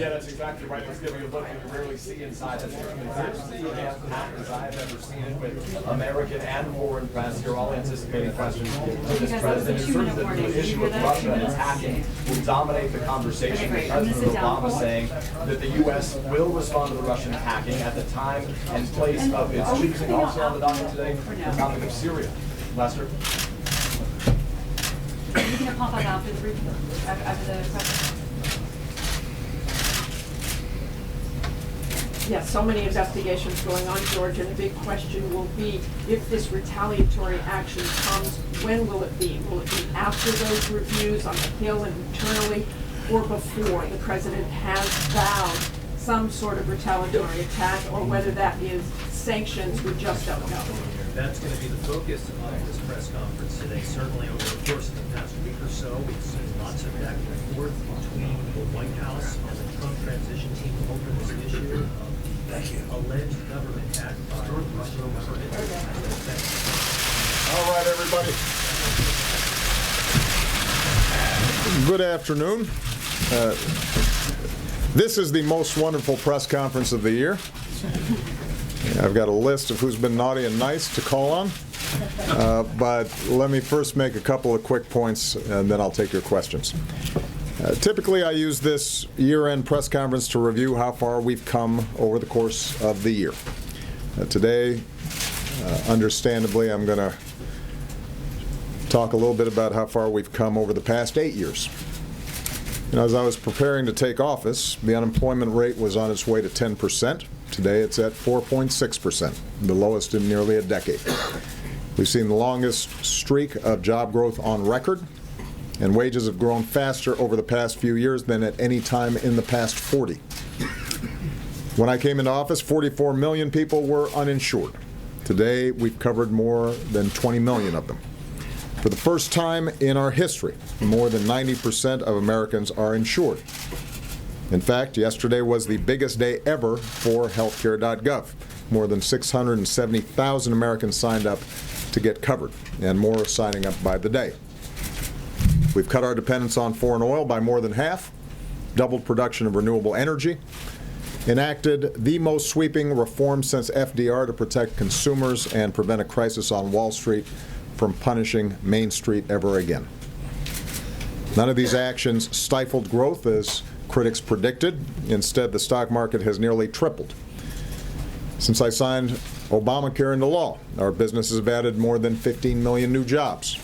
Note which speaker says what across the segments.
Speaker 1: Yeah, that's exactly right. Let's give you a look that you rarely see inside this room. It's actually as packed as I've ever seen it, with American and foreign press. You're all anticipating questions to this president. It's sort of the issue with Russia and its hacking will dominate the conversation. President Obama saying that the U.S. will respond to the Russian hacking at the time and place of its choosing. Also on the docket today, the topic of Syria. Lester?
Speaker 2: Are you going to pop up after the question?
Speaker 3: Yes, so many investigations going on, George, and the big question will be, if this retaliatory action comes, when will it be? Will it be after those reviews on the Hill and internally, or before the president has vowed some sort of retaliatory attack, or whether that is sanctions, we just don't know.
Speaker 4: That's going to be the focus of this press conference today. Certainly over the course of the past week or so, we've seen lots of back and forth between the White House and the Trump transition team over this issue of the alleged government hack by the Russian government.
Speaker 5: All right, everybody. Good afternoon. This is the most wonderful press conference of the year. I've got a list of who's been naughty and nice to call on, but let me first make a couple of quick points, and then I'll take your questions. Typically, I use this year-end press conference to review how far we've come over the course of the year. Today, understandably, I'm going to talk a little bit about how far we've come over the past 8 years. As I was preparing to take office, the unemployment rate was on its way to 10%. Today it's at 4.6%, the lowest in nearly a decade. We've seen the longest streak of job growth on record, and wages have grown faster over the past few years than at any time in the past 40. When I came into office, 44 million people were uninsured. Today we've covered more than 20 million of them. For the first time in our history, more than 90% of Americans are insured. In fact, yesterday was the biggest day ever for healthcare.gov. More than 670,000 Americans signed up to get covered, and more are signing up by the day. We've cut our dependence on foreign oil by more than half, doubled production of renewable energy, enacted the most sweeping reform since FDR to protect consumers and prevent a crisis on Wall Street from punishing Main Street ever again. None of these actions stifled growth as critics predicted. Instead, the stock market has nearly tripled. Since I signed Obamacare into law, our businesses have added more than 15 million new jobs.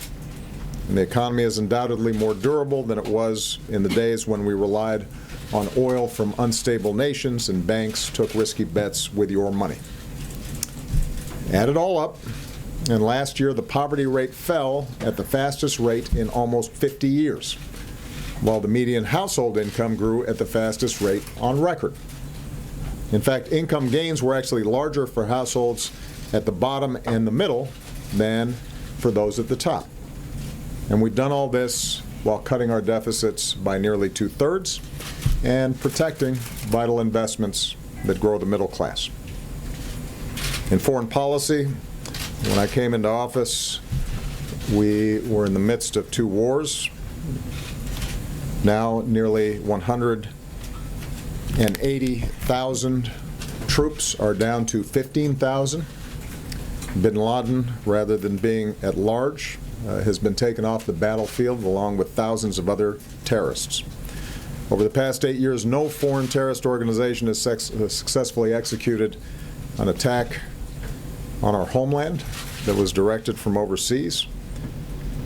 Speaker 5: And the economy is undoubtedly more durable than it was in the days when we relied on oil from unstable nations and banks took risky bets with your money. Add it all up, and last year the poverty rate fell at the fastest rate in almost 50 years, while the median household income grew at the fastest rate on record. In fact, income gains were actually larger for households at the bottom and the middle than for those at the top. And we've done all this while cutting our deficits by nearly 2/3 and protecting vital investments that grow the middle class. In foreign policy, when I came into office, we were in the midst of 2 wars. Now nearly 180,000 troops are down to 15,000. Bin Laden, rather than being at large, has been taken off the battlefield along with thousands of other terrorists. Over the past 8 years, no foreign terrorist organization has successfully executed an attack on our homeland that was directed from overseas.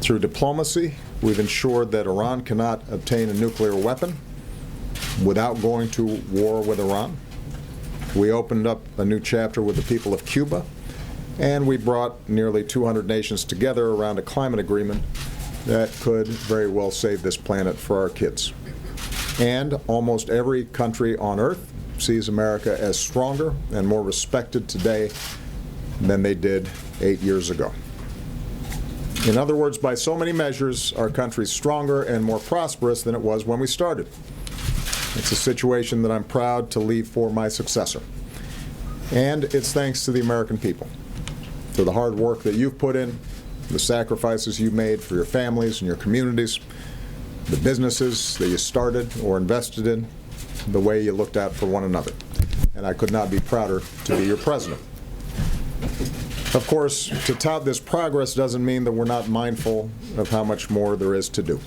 Speaker 5: Through diplomacy, we've ensured that Iran cannot obtain a nuclear weapon without going to war with Iran. We opened up a new chapter with the people of Cuba, and we brought nearly 200 nations together around a climate agreement that could very well save this planet for our kids. And almost every country on earth sees America as stronger and more respected today than they did 8 years ago. In other words, by so many measures, our country's stronger and more prosperous than it was when we started. It's a situation that I'm proud to leave for my successor. And it's thanks to the American people, for the hard work that you've put in, the sacrifices you made for your families and your communities, the businesses that you started or invested in, the way you looked out for one another. And I could not be prouder to be your president. Of course, to tout this progress doesn't mean that we're not mindful of how much more there is to do.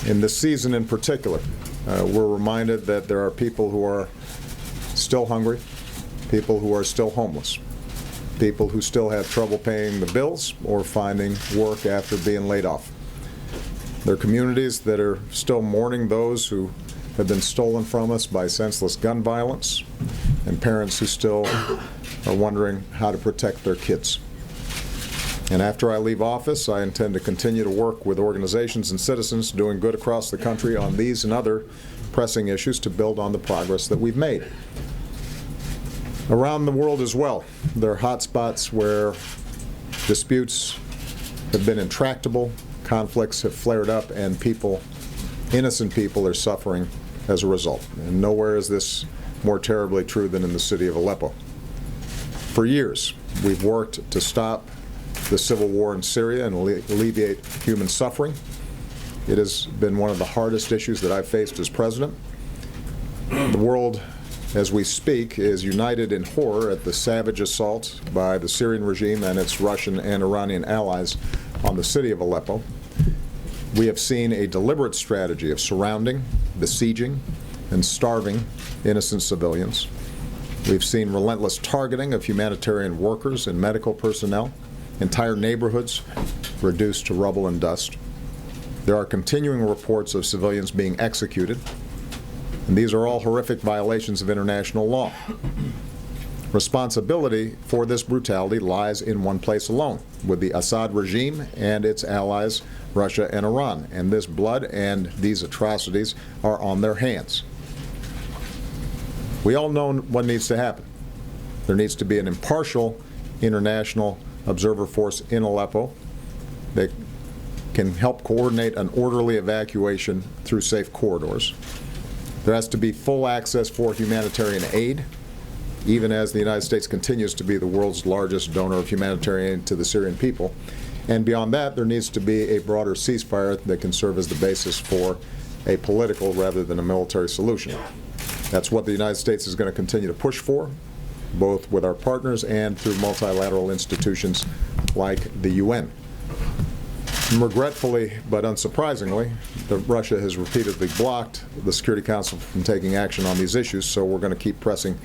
Speaker 5: In this season in particular, we're reminded that there are people who are still hungry, people who are still homeless, people who still have trouble paying the bills or finding work after being laid off. There are communities that are still mourning those who have been stolen from us by senseless gun violence, and parents who still are wondering how to protect their kids. And after I leave office, I intend to continue to work with organizations and citizens doing good across the country on these and other pressing issues to build on the progress that we've made. Around the world as well, there are hot spots where disputes have been intractable, conflicts have flared up, and innocent people are suffering as a result. And nowhere is this more terribly true than in the city of Aleppo. For years, we've worked to stop the civil war in Syria and alleviate human suffering. It has been one of the hardest issues that I've faced as president. The world, as we speak, is united in horror at the savage assault by the Syrian regime and its Russian and Iranian allies on the city of Aleppo. We have seen a deliberate strategy of surrounding, besieging, and starving innocent civilians. We've seen relentless targeting of humanitarian workers and medical personnel, entire neighborhoods reduced to rubble and dust. There are continuing reports of civilians being executed, and these are all horrific violations of international law. Responsibility for this brutality lies in one place alone, with the Assad regime and its allies, Russia and Iran, and this blood and these atrocities are on their hands. We all know what needs to happen. There needs to be an impartial international observer force in Aleppo that can help coordinate an orderly evacuation through safe corridors. There has to be full access for humanitarian aid, even as the United States continues to be the world's largest donor of humanitarian aid to the Syrian people. And beyond that, there needs to be a broader ceasefire that can serve as the basis for a political rather than a military solution. That's what the United States is going to continue to push for, both with our partners and through multilateral institutions like the UN. And regretfully, but unsurprisingly, Russia has repeatedly blocked the Security Council from taking action on these issues, so we're going to keep pressing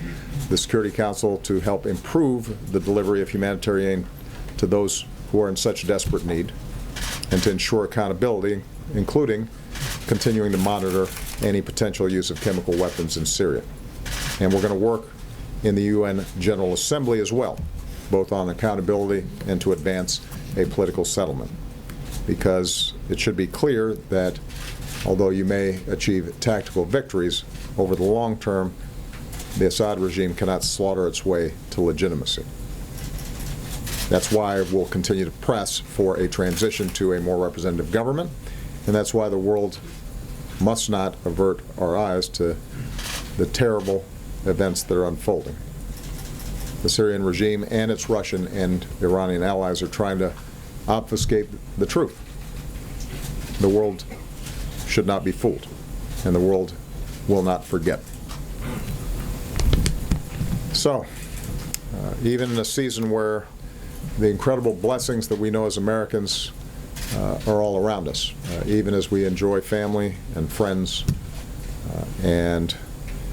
Speaker 5: the Security Council to help improve the delivery of humanitarian aid to those who are in such desperate need, and to ensure accountability, including continuing to monitor any potential use of chemical weapons in Syria. And we're going to work in the UN General Assembly as well, both on accountability and to advance a political settlement. Because it should be clear that although you may achieve tactical victories, over the long term, the Assad regime cannot slaughter its way to legitimacy. That's why we'll continue to press for a transition to a more representative government, and that's why the world must not avert our eyes to the terrible events that are unfolding. The Syrian regime and its Russian and Iranian allies are trying to obfuscate the truth. The world should not be fooled, and the world will not forget. So, even in a season where the incredible blessings that we know as Americans are all around us, even as we enjoy family and friends and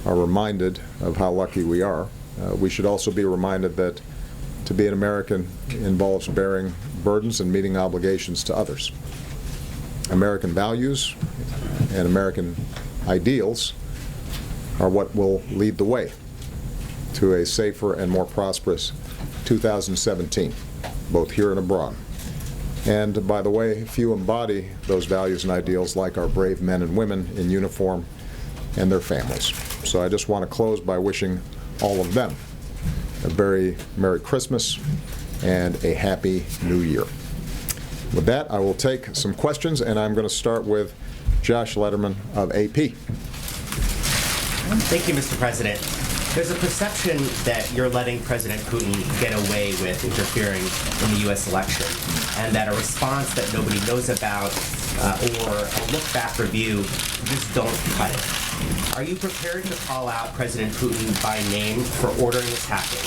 Speaker 5: are reminded of how lucky we are, we should also be reminded that to be an American involves bearing burdens and meeting obligations to others. American values and American ideals are what will lead the way to a safer and more prosperous 2017, both here and abroad. And by the way, few embody those values and ideals like our brave men and women in uniform and their families. So I just want to close by wishing all of them a very Merry Christmas and a Happy New Year. With that, I will take some questions, and I'm going to start with Josh Lederman of AP.
Speaker 6: Thank you, Mr. President. There's a perception that you're letting President Putin get away with interfering in the U.S. election, and that a response that nobody knows about or a look-back review just don't cut it. Are you prepared to call out President Putin by name for ordering this hacking?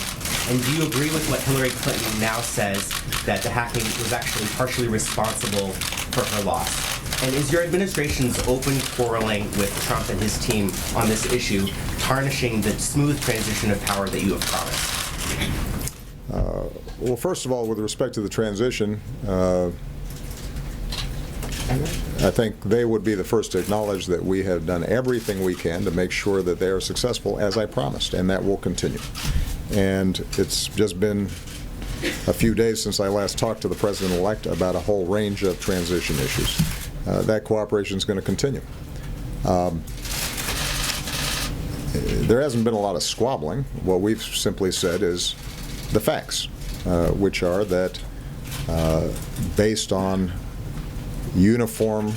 Speaker 6: And do you agree with what Hillary Clinton now says, that the hacking was actually partially responsible for her loss? And is your administration's open quarreling with Trump and his team on this issue tarnishing the smooth transition of power that you have promised?
Speaker 5: Well, first of all, with respect to the transition, I think they would be the first to acknowledge that we have done everything we can to make sure that they are successful, as I promised, and that will continue. And it's just been a few days since I last talked to the President-elect about a whole range of transition issues. That cooperation is going to continue. There hasn't been a lot of squabbling. What we've simply said is the facts, which are that based on uniform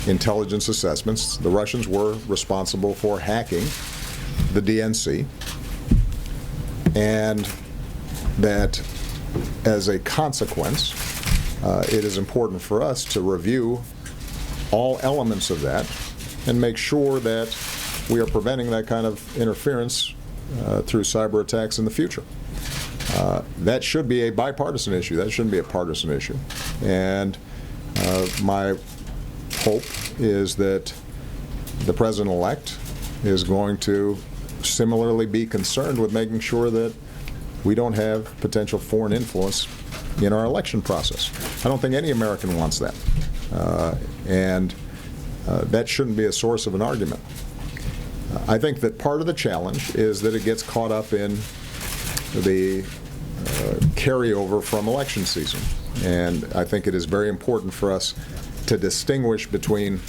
Speaker 5: intelligence assessments, the Russians were responsible for hacking the DNC, and that as a consequence, it is important for us to review all elements of that and make sure that we are preventing that kind of interference through cyber attacks in the future. That should be a bipartisan issue. That shouldn't be a partisan issue. And my hope is that the President-elect is going to similarly be concerned with making sure that we don't have potential foreign influence in our election process. I don't think any American wants that. And that shouldn't be a source of an argument. I think that part of the challenge is that it gets caught up in the carryover from election season. And I think it is very important for us to distinguish between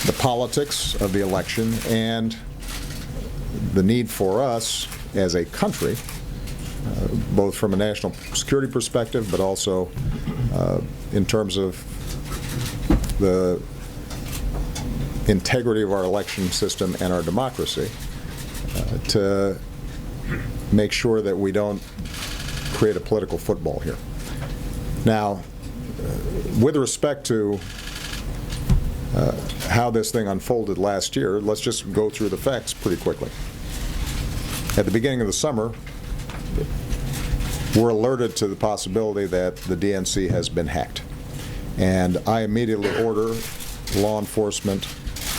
Speaker 5: the politics of the election and the need for us as a country, both from a national security perspective, but also in terms of the integrity of our election system and our democracy, to make sure that we don't create a political football here. Now, with respect to how this thing unfolded last year, let's just go through the facts pretty quickly. At the beginning of the summer, we're alerted to the possibility that the DNC has been hacked. And I immediately order law enforcement,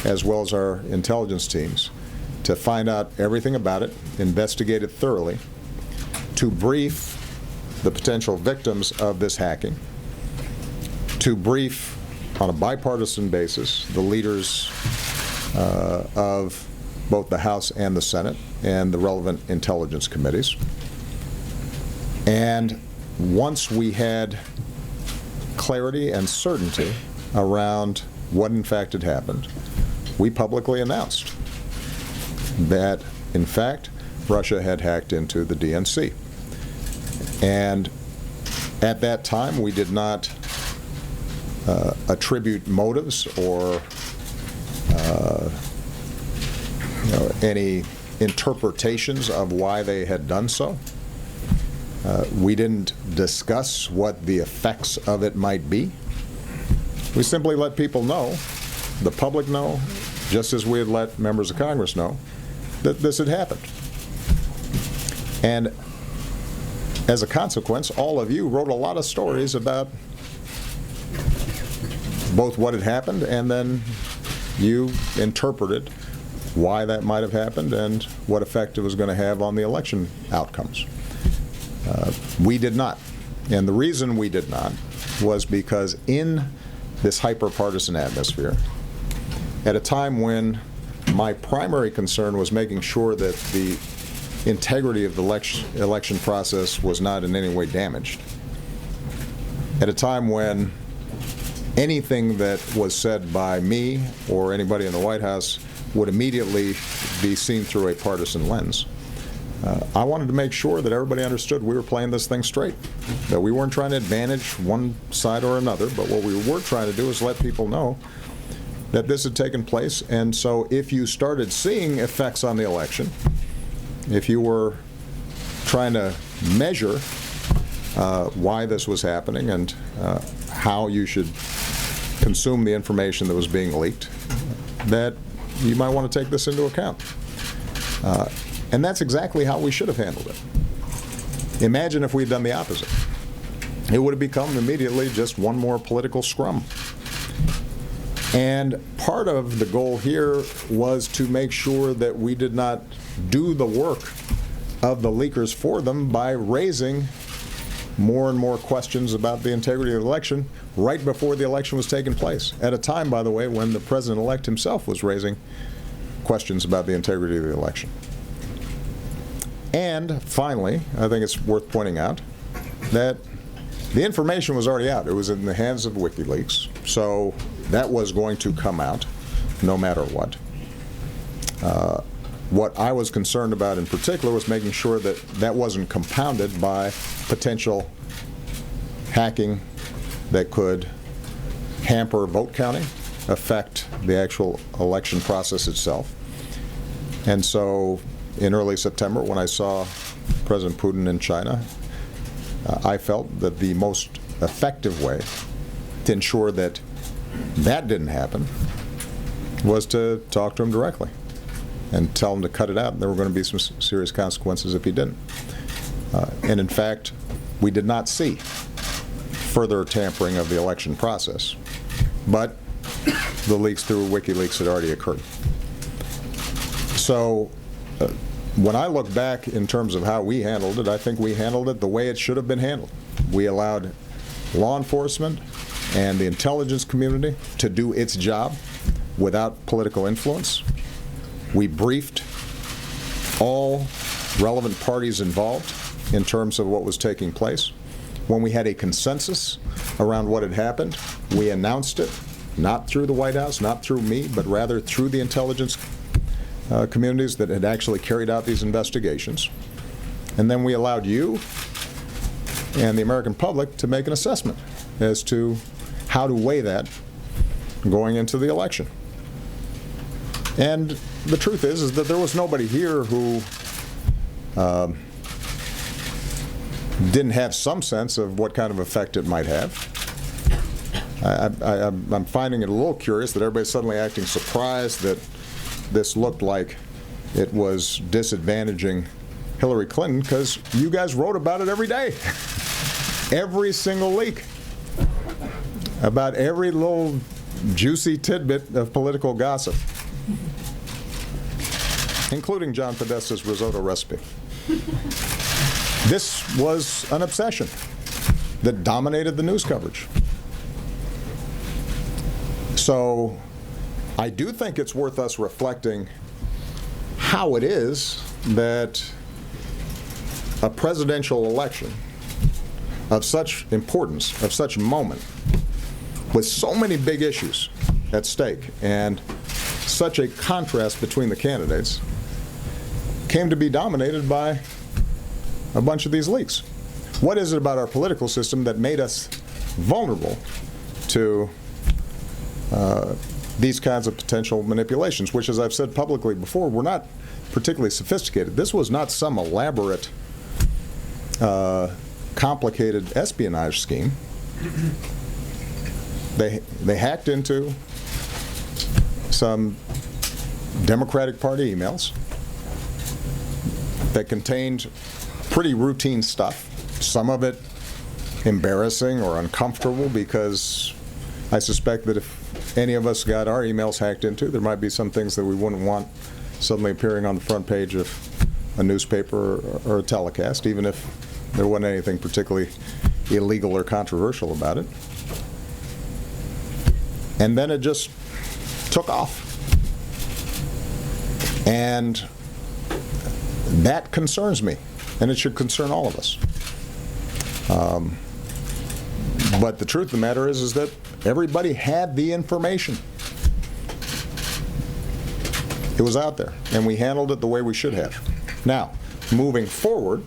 Speaker 5: as well as our intelligence teams, to find out everything about it, investigate it thoroughly, to brief the potential victims of this hacking, to brief on a bipartisan basis the leaders of both the House and the Senate and the relevant intelligence committees. And once we had clarity and certainty around what in fact had happened, we publicly announced that, in fact, Russia had hacked into the DNC. And at that time, we did not attribute motives or any interpretations of why they had done so. We didn't discuss what the effects of it might be. We simply let people know, the public know, just as we had let members of Congress know, that this had happened. And as a consequence, all of you wrote a lot of stories about both what had happened, and then you interpreted why that might have happened and what effect it was going to have on the election outcomes. We did not. And the reason we did not was because in this hyper-partisan atmosphere, at a time when my primary concern was making sure that the integrity of the election process was not in any way damaged, at a time when anything that was said by me or anybody in the White House would immediately be seen through a partisan lens, I wanted to make sure that everybody understood we were playing this thing straight, that we weren't trying to advantage one side or another, but what we were trying to do is let people know that this had taken place. And so if you started seeing effects on the election, if you were trying to measure why this was happening and how you should consume the information that was being leaked, that you might want to take this into account. And that's exactly how we should have handled it. Imagine if we'd done the opposite. It would have become immediately just one more political scrum. And part of the goal here was to make sure that we did not do the work of the leakers for them by raising more and more questions about the integrity of the election right before the election was taking place. At a time, by the way, when the president-elect himself was raising questions about the integrity of the election. And finally, I think it's worth pointing out that the information was already out. It was in the hands of WikiLeaks, so that was going to come out no matter what. What I was concerned about in particular was making sure that that wasn't compounded by potential hacking that could hamper vote counting, affect the actual election process itself. And so in early September, when I saw President Putin in China, I felt that the most effective way to ensure that that didn't happen was to talk to him directly and tell him to cut it out. There were going to be some serious consequences if he didn't. And in fact, we did not see further tampering of the election process, but the leaks through WikiLeaks had already occurred. So when I look back in terms of how we handled it, I think we handled it the way it should have been handled. We allowed law enforcement and the intelligence community to do its job without political influence. We briefed all relevant parties involved in terms of what was taking place. When we had a consensus around what had happened, we announced it, not through the White House, not through me, but rather through the intelligence communities that had actually carried out these investigations. And then we allowed you and the American public to make an assessment as to how to weigh that going into the election. And the truth is that there was nobody here who didn't have some sense of what kind of effect it might have. I'm finding it a little curious that everybody's suddenly acting surprised that this looked like it was disadvantaging Hillary Clinton, because you guys wrote about it every day. Every single leak. About every little juicy tidbit of political gossip. Including John Podesta's risotto recipe. This was an obsession that dominated the news coverage. So I do think it's worth us reflecting how it is that a presidential election of such importance, of such moment, with so many big issues at stake and such a contrast between the candidates, came to be dominated by a bunch of these leaks. What is it about our political system that made us vulnerable to these kinds of potential manipulations, which, as I've said publicly before, were not particularly sophisticated. This was not some elaborate, complicated espionage scheme. They hacked into some Democratic Party emails that contained pretty routine stuff, some of it embarrassing or uncomfortable, because I suspect that if any of us got our emails hacked into, there might be some things that we wouldn't want suddenly appearing on the front page of a newspaper or a telecast, even if there wasn't anything particularly illegal or controversial about it. And then it just took off. And that concerns me, and it should concern all of us. But the truth of the matter is that everybody had the information. It was out there, and we handled it the way we should have. Now, moving forward,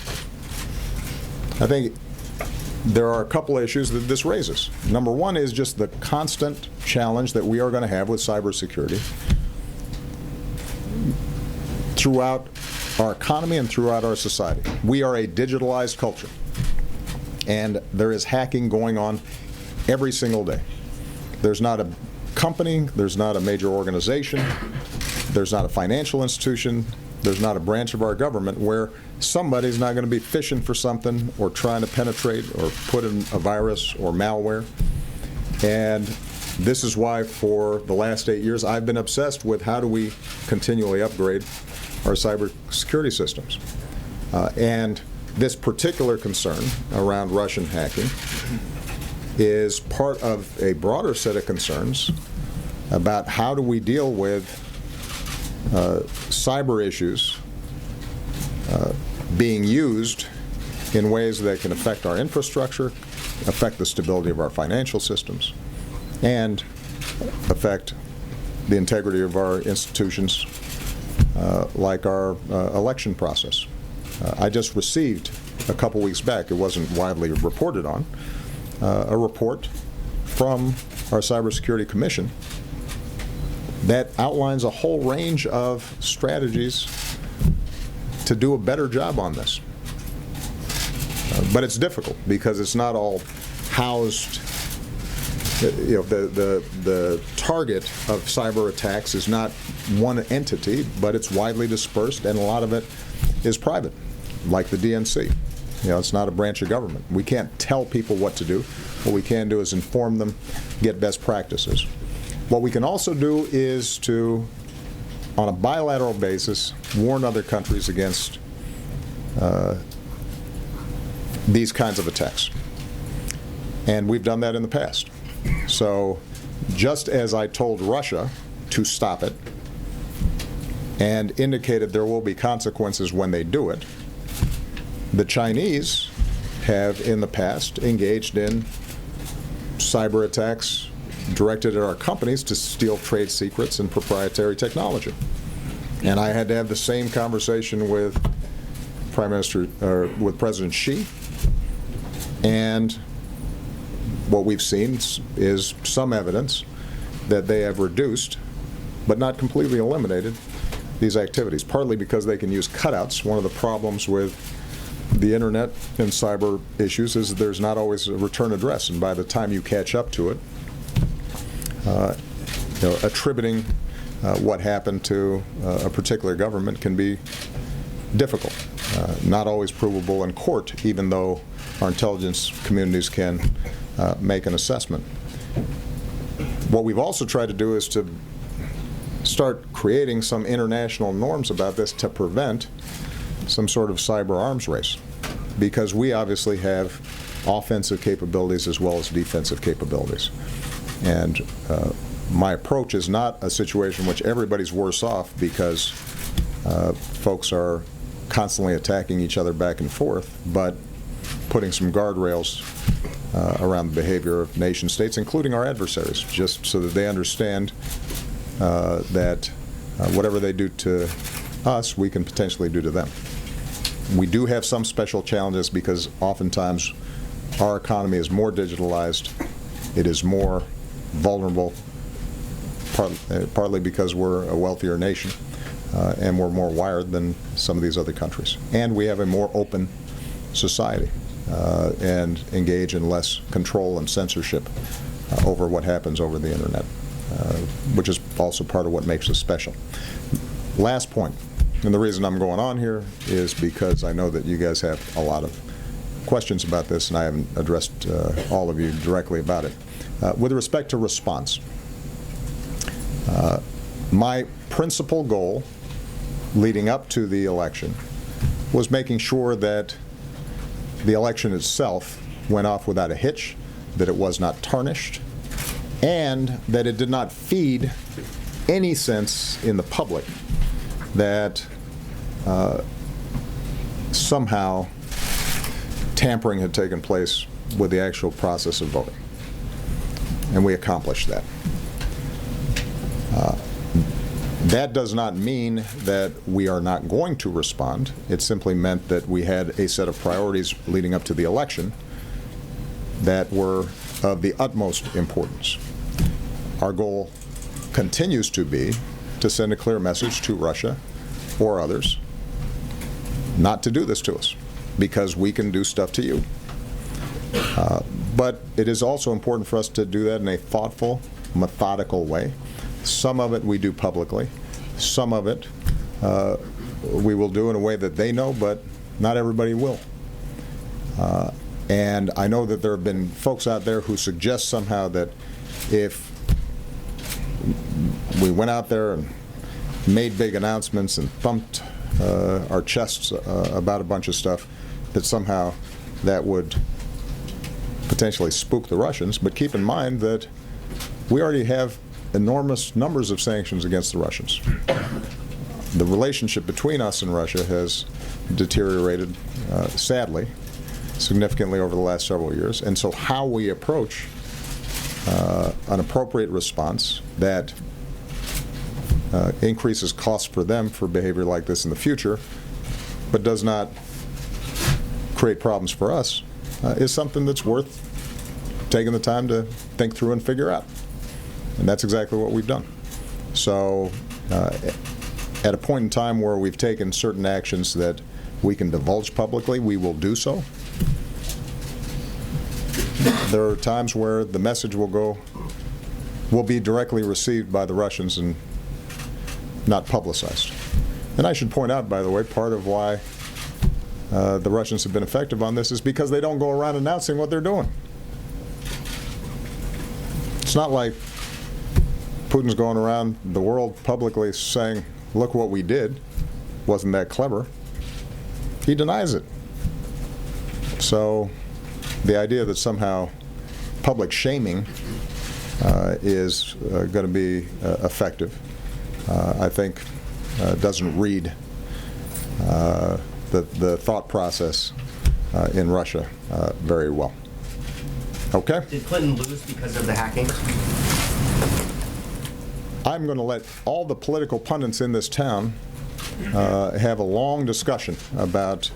Speaker 5: I think there are a couple of issues that this raises. Number one is just the constant challenge that we are going to have with cybersecurity throughout our economy and throughout our society. We are a digitalized culture, and there is hacking going on every single day. there's not a company, there's not a major organization, there's not a financial institution, there's not a branch of our government where somebody's not going to be fishing for something or trying to penetrate or put in a virus or malware. And this is why for the last 8 years I've been obsessed with how do we continually upgrade our cybersecurity systems. And this particular concern around Russian hacking is part of a broader set of concerns about how do we deal with cyber issues being used in ways that can affect our infrastructure, affect the stability of our financial systems, and affect the integrity of our institutions like our election process. I just received a couple weeks back, it wasn't widely reported on, a report from our Cybersecurity Commission that outlines a whole range of strategies to do a better job on this. But it's difficult because it's not all housed. You know, the target of cyber attacks is not one entity, but it's widely dispersed, and a lot of it is private, like the DNC. You know, it's not a branch of government. We can't tell people what to do. What we can do is inform them, get best practices. What we can also do is to, on a bilateral basis, warn other countries against these kinds of attacks. And we've done that in the past. So just as I told Russia to stop it and indicated there will be consequences when they do it, the Chinese have in the past engaged in cyber attacks directed at our companies to steal trade secrets and proprietary technology. And I had to have the same conversation with with President Xi, and what we've seen is some evidence that they have reduced, but not completely eliminated, these activities, partly because they can use cutouts. One of the problems with the internet and cyber issues is that there's not always a return address, and by the time you catch up to it, attributing what happened to a particular government can be difficult, not always provable in court, even though our intelligence communities can make an assessment. What we've also tried to do is to start creating some international norms about this to prevent some sort of cyber arms race, because we obviously have offensive capabilities as well as defensive capabilities. And my approach is not a situation in which everybody's worse off because folks are constantly attacking each other back and forth, but putting some guardrails around the behavior of nation states, including our adversaries, just so that they understand that whatever they do to us, we can potentially do to them. We do have some special challenges because oftentimes our economy is more digitalized, it is more vulnerable, partly because we're a wealthier nation and we're more wired than some of these other countries. And we have a more open society and engage in less control and censorship over what happens over the internet, which is also part of what makes us special. Last point, and the reason I'm going on here is because I know that you guys have a lot of questions about this, and I haven't addressed all of you directly about it. With respect to response, my principal goal leading up to the election was making sure that the election itself went off without a hitch, that it was not tarnished, and that it did not feed any sense in the public that somehow tampering had taken place with the actual process of voting. And we accomplished that. That does not mean that we are not going to respond. It simply meant that we had a set of priorities leading up to the election that were of the utmost importance. Our goal continues to be to send a clear message to Russia or others not to do this to us, because we can do stuff to you. But it is also important for us to do that in a thoughtful, methodical way. Some of it we do publicly. Some of it we will do in a way that they know, but not everybody will. And I know that there have been folks out there who suggest somehow that if we went out there and made big announcements and thumped our chests about a bunch of stuff, that somehow that would potentially spook the Russians. But keep in mind that we already have enormous numbers of sanctions against the Russians. The relationship between us and Russia has deteriorated, sadly, significantly over the last several years. And so how we approach an appropriate response that increases costs for them for behavior like this in the future, but does not create problems for us, is something that's worth taking the time to think through and figure out. And that's exactly what we've done. So at a point in time where we've taken certain actions that we can divulge publicly, we will do so. There are times where the message will be directly received by the Russians and not publicized. And I should point out, by the way, part of why the Russians have been effective on this is because they don't go around announcing what they're doing. It's not like Putin's going around the world publicly saying, look what we did, wasn't that clever. He denies it. So the idea that somehow public shaming is going to be effective, I think doesn't read the thought process in Russia very well. Okay?
Speaker 6: Did Clinton lose because of the hacking?
Speaker 5: I'm going to let all the political pundits in this town have a long discussion about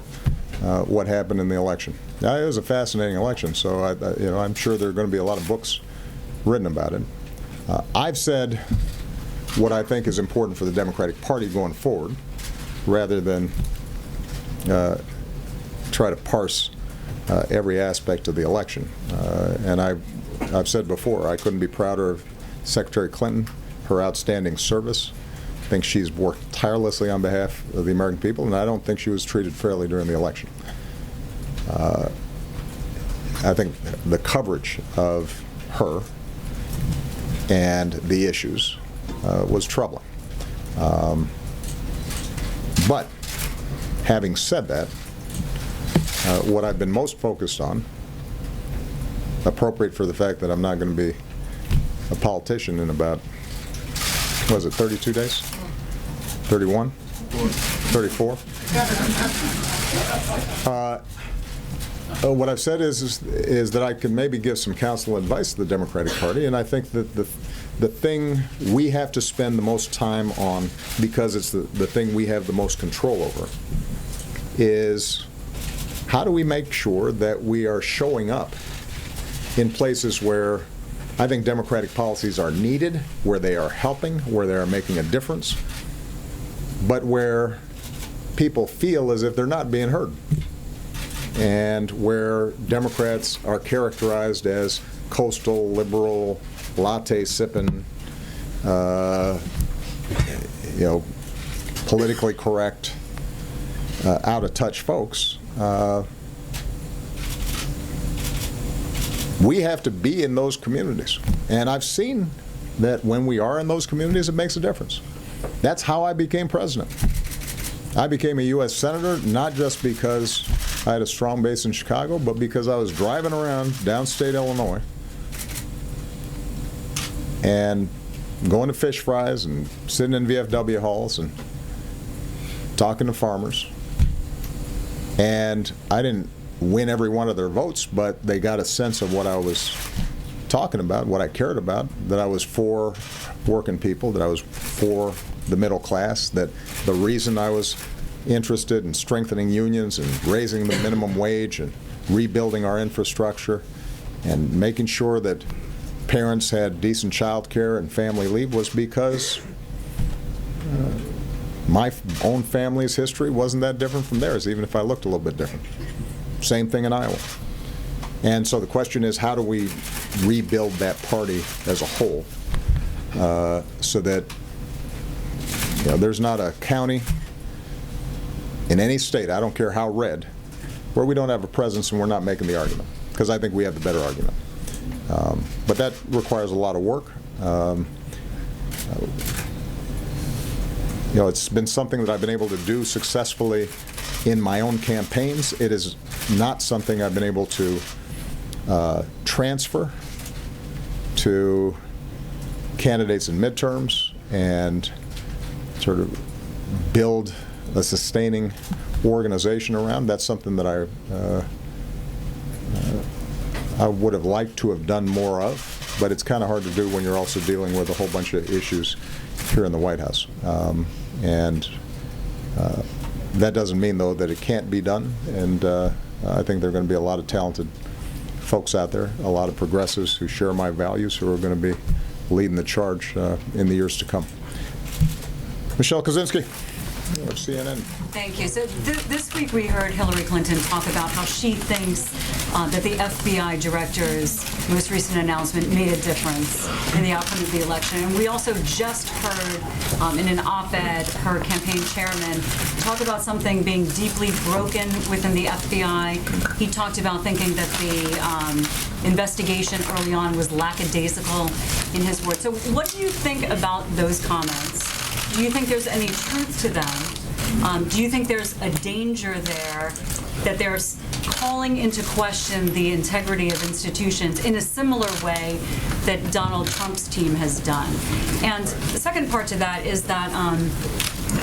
Speaker 5: what happened in the election. Now, it was a fascinating election, so I'm sure there are going to be a lot of books written about it. I've said what I think is important for the Democratic Party going forward, rather than try to parse every aspect of the election. And I've said before, I couldn't be prouder of Secretary Clinton, her outstanding service. I think she's worked tirelessly on behalf of the American people, and I don't think she was treated fairly during the election. I think the coverage of her and the issues was troubling. But having said that, what I've been most focused on, appropriate for the fact that I'm not going to be a politician in about, was it 32 days? 31? 34? What I've said is that I can maybe give some counsel and advice to the Democratic Party, and I think that the thing we have to spend the most time on, because it's the thing we have the most control over, is how do we make sure that we are showing up in places where I think democratic policies are needed, where they are helping, where they are making a difference, but where people feel as if they're not being heard, and where Democrats are characterized as coastal, liberal, latte-sipping, politically correct, out-of-touch folks. We have to be in those communities. And I've seen that when we are in those communities, it makes a difference. That's how I became president. I became a U.S. Senator not just because I had a strong base in Chicago, but because I was driving around downstate Illinois and going to fish fries and sitting in VFW halls and talking to farmers. And I didn't win every one of their votes, but they got a sense of what I was talking about, what I cared about, that I was for working people, that I was for the middle class, that the reason I was interested in strengthening unions and raising the minimum wage and rebuilding our infrastructure and making sure that parents had decent child care and family leave was because my own family's history wasn't that different from theirs, even if I looked a little bit different. Same thing in Iowa. And so the question is, how do we rebuild that party as a whole so that there's not a county in any state, I don't care how red, where we don't have a presence and we're not making the argument, because I think we have the better argument. But that requires a lot of work. It's been something that I've been able to do successfully in my own campaigns. It is not something I've been able to transfer to candidates in midterms and sort of build a sustaining organization around. That's something that I would have liked to have done more of, but it's kind of hard to do when you're also dealing with a whole bunch of issues here in the White House. That doesn't mean, though, that it can't be done, and I think there are going to be a lot of talented folks out there, a lot of progressives who share my values, who are going to be leading the charge in the years to come. Michelle Kosinski, CNN.
Speaker 2: Thank you. So this week we heard Hillary Clinton talk about how she thinks that the FBI director's most recent announcement made a difference in the outcome of the election. And we also just heard in an op-ed her campaign chairman talk about something being deeply broken within the FBI. He talked about thinking that the investigation early on was lackadaisical, in his words. So what do you think about those comments? Do you think there's any truth to them? Do you think there's a danger there that they're calling into question the integrity of institutions in a similar way that Donald Trump's team has done? And the second part to that is that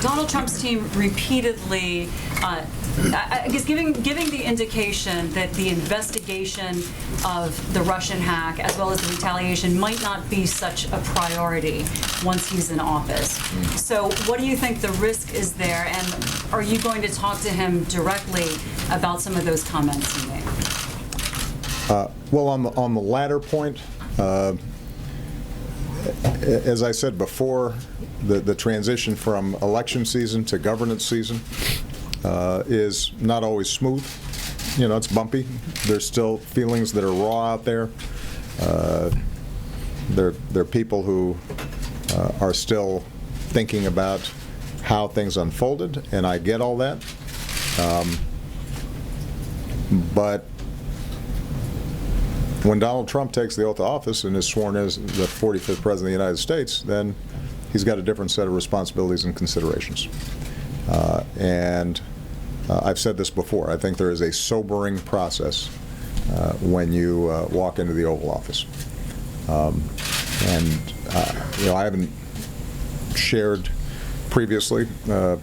Speaker 2: Donald Trump's team repeatedly, I guess, giving the indication that the investigation of the Russian hack as well as the retaliation might not be such a priority once he's in office. So what do you think the risk is there, and are you going to talk to him directly about some of those comments he made?
Speaker 5: Well, on the latter point, as I said before, the transition from election season to governance season is not always smooth. It's bumpy. There's still feelings that are raw out there. There are people who are still thinking about how things unfolded, and I get all that. But when Donald Trump takes the oath of office and is sworn as the 45th President of the United States, then he's got a different set of responsibilities and considerations. I've said this before, I think there is a sobering process when you walk into the Oval Office. I haven't shared previously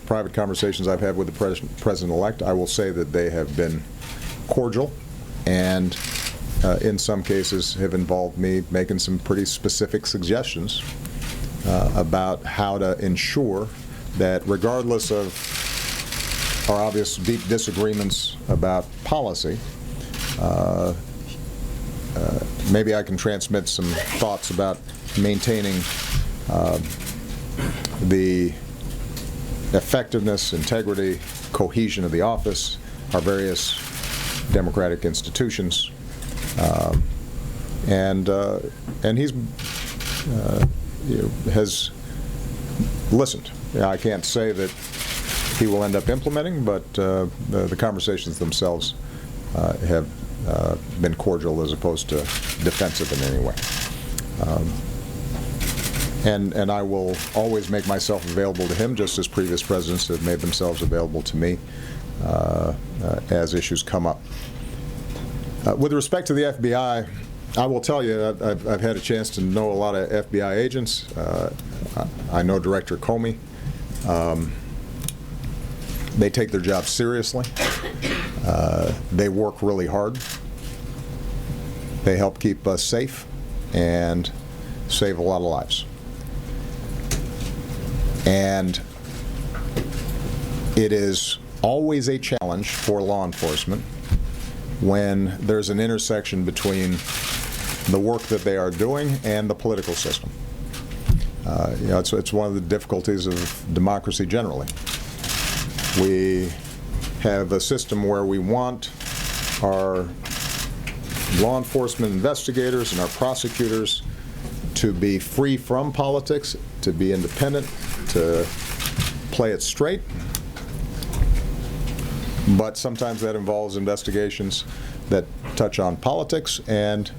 Speaker 5: private conversations I've had with the President-elect. I will say that they have been cordial and in some cases have involved me making some pretty specific suggestions about how to ensure that, regardless of our obvious deep disagreements about policy, maybe I can transmit some thoughts about maintaining the effectiveness, integrity, cohesion of the office, our various democratic institutions, and he's has listened. I can't say that he will end up implementing, but the conversations themselves have been cordial as opposed to defensive in any way. And I will always make myself available to him, just as previous presidents have made themselves available to me as issues come up. With respect to the FBI, I will tell you, I've had a chance to know a lot of FBI agents. I know Director Comey. They take their job seriously. They work really hard. They help keep us safe and save a lot of lives. And it is always a challenge for law enforcement when there's an intersection between the work that they are doing and the political system. It's one of the difficulties of democracy generally. We have a system where we want our law enforcement investigators and our prosecutors to be free from politics, to be independent, to play it straight. But sometimes that involves investigations that touch on politics, and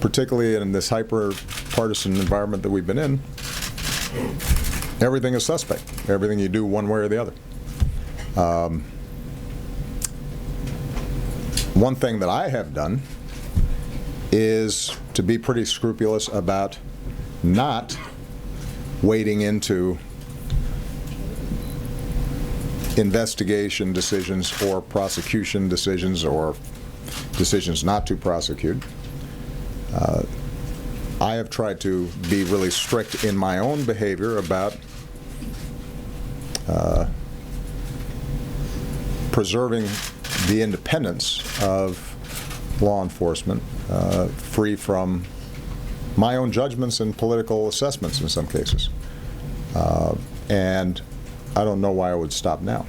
Speaker 5: particularly in this hyper-partisan environment that we've been in, everything is suspect. Everything you do one way or the other. One thing that I have done is to be pretty scrupulous about not wading into investigation decisions or prosecution decisions or decisions not to prosecute. I have tried to be really strict in my own behavior about preserving the independence of law enforcement, free from my own judgments and political assessments in some cases. And I don't know why I would stop now.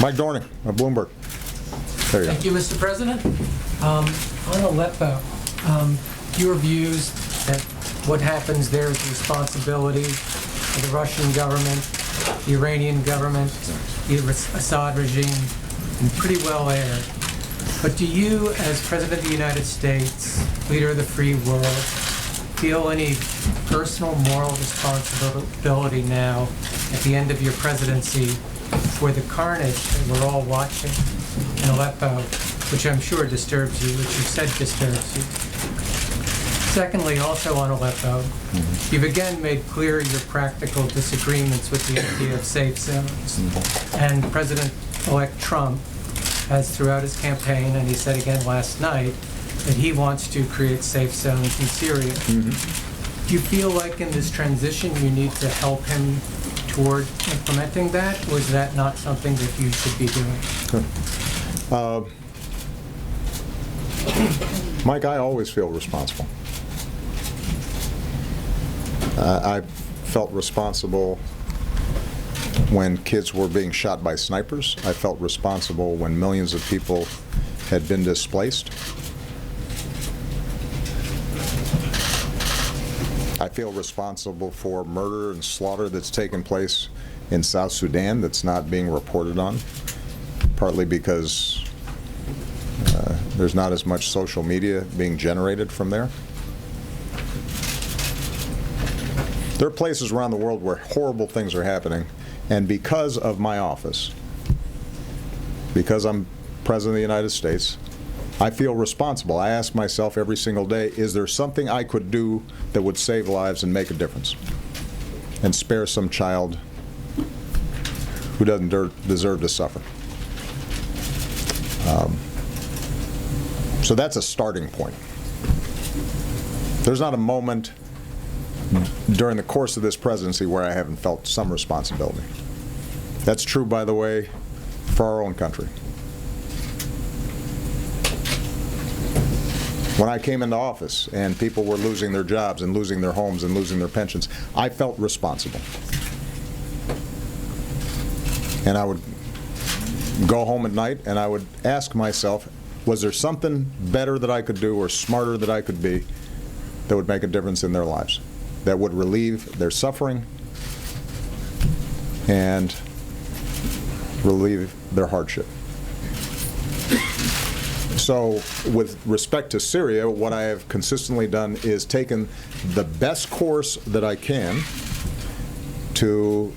Speaker 5: Mike Dorning of Bloomberg. There you go.
Speaker 7: Thank you, Mr. President. On Aleppo, your views that what happens there is the responsibility of the Russian government, the Iranian government, the Assad regime, and pretty well aired. But do you, as President of the United States, leader of the free world, feel any personal moral responsibility now at the end of your presidency for the carnage that we're all watching in Aleppo, which I'm sure disturbs you, which you said disturbs you? Secondly, also on Aleppo, you've again made clear your practical disagreements with the idea of safe zones. And President-elect Trump has throughout his campaign, and he said again last night, that he wants to create safe zones in Syria. Do you feel like in this transition you need to help him toward implementing that, or is that not something that you should be doing?
Speaker 5: Mike, I always feel responsible. I felt responsible when kids were being shot by snipers. I felt responsible when millions of people had been displaced. I feel responsible for murder and slaughter that's taken place in South Sudan that's not being reported on, partly because there's not as much social media being generated from there. There are places around the world where horrible things are happening, and because of my office, because I'm President of the United States, I feel responsible. I ask myself every single day, is there something I could do that would save lives and make a difference and spare some child who doesn't deserve to suffer? So that's a starting point. There's not a moment during the course of this presidency where I haven't felt some responsibility. That's true, by the way, for our own country. When I came into office and people were losing their jobs and losing their homes and losing their pensions, I felt responsible. And I would go home at night and I would ask myself, was there something better that I could do or smarter that I could be that would make a difference in their lives, that would relieve their suffering and relieve their hardship? So with respect to Syria, what I have consistently done is taken the best course that I can to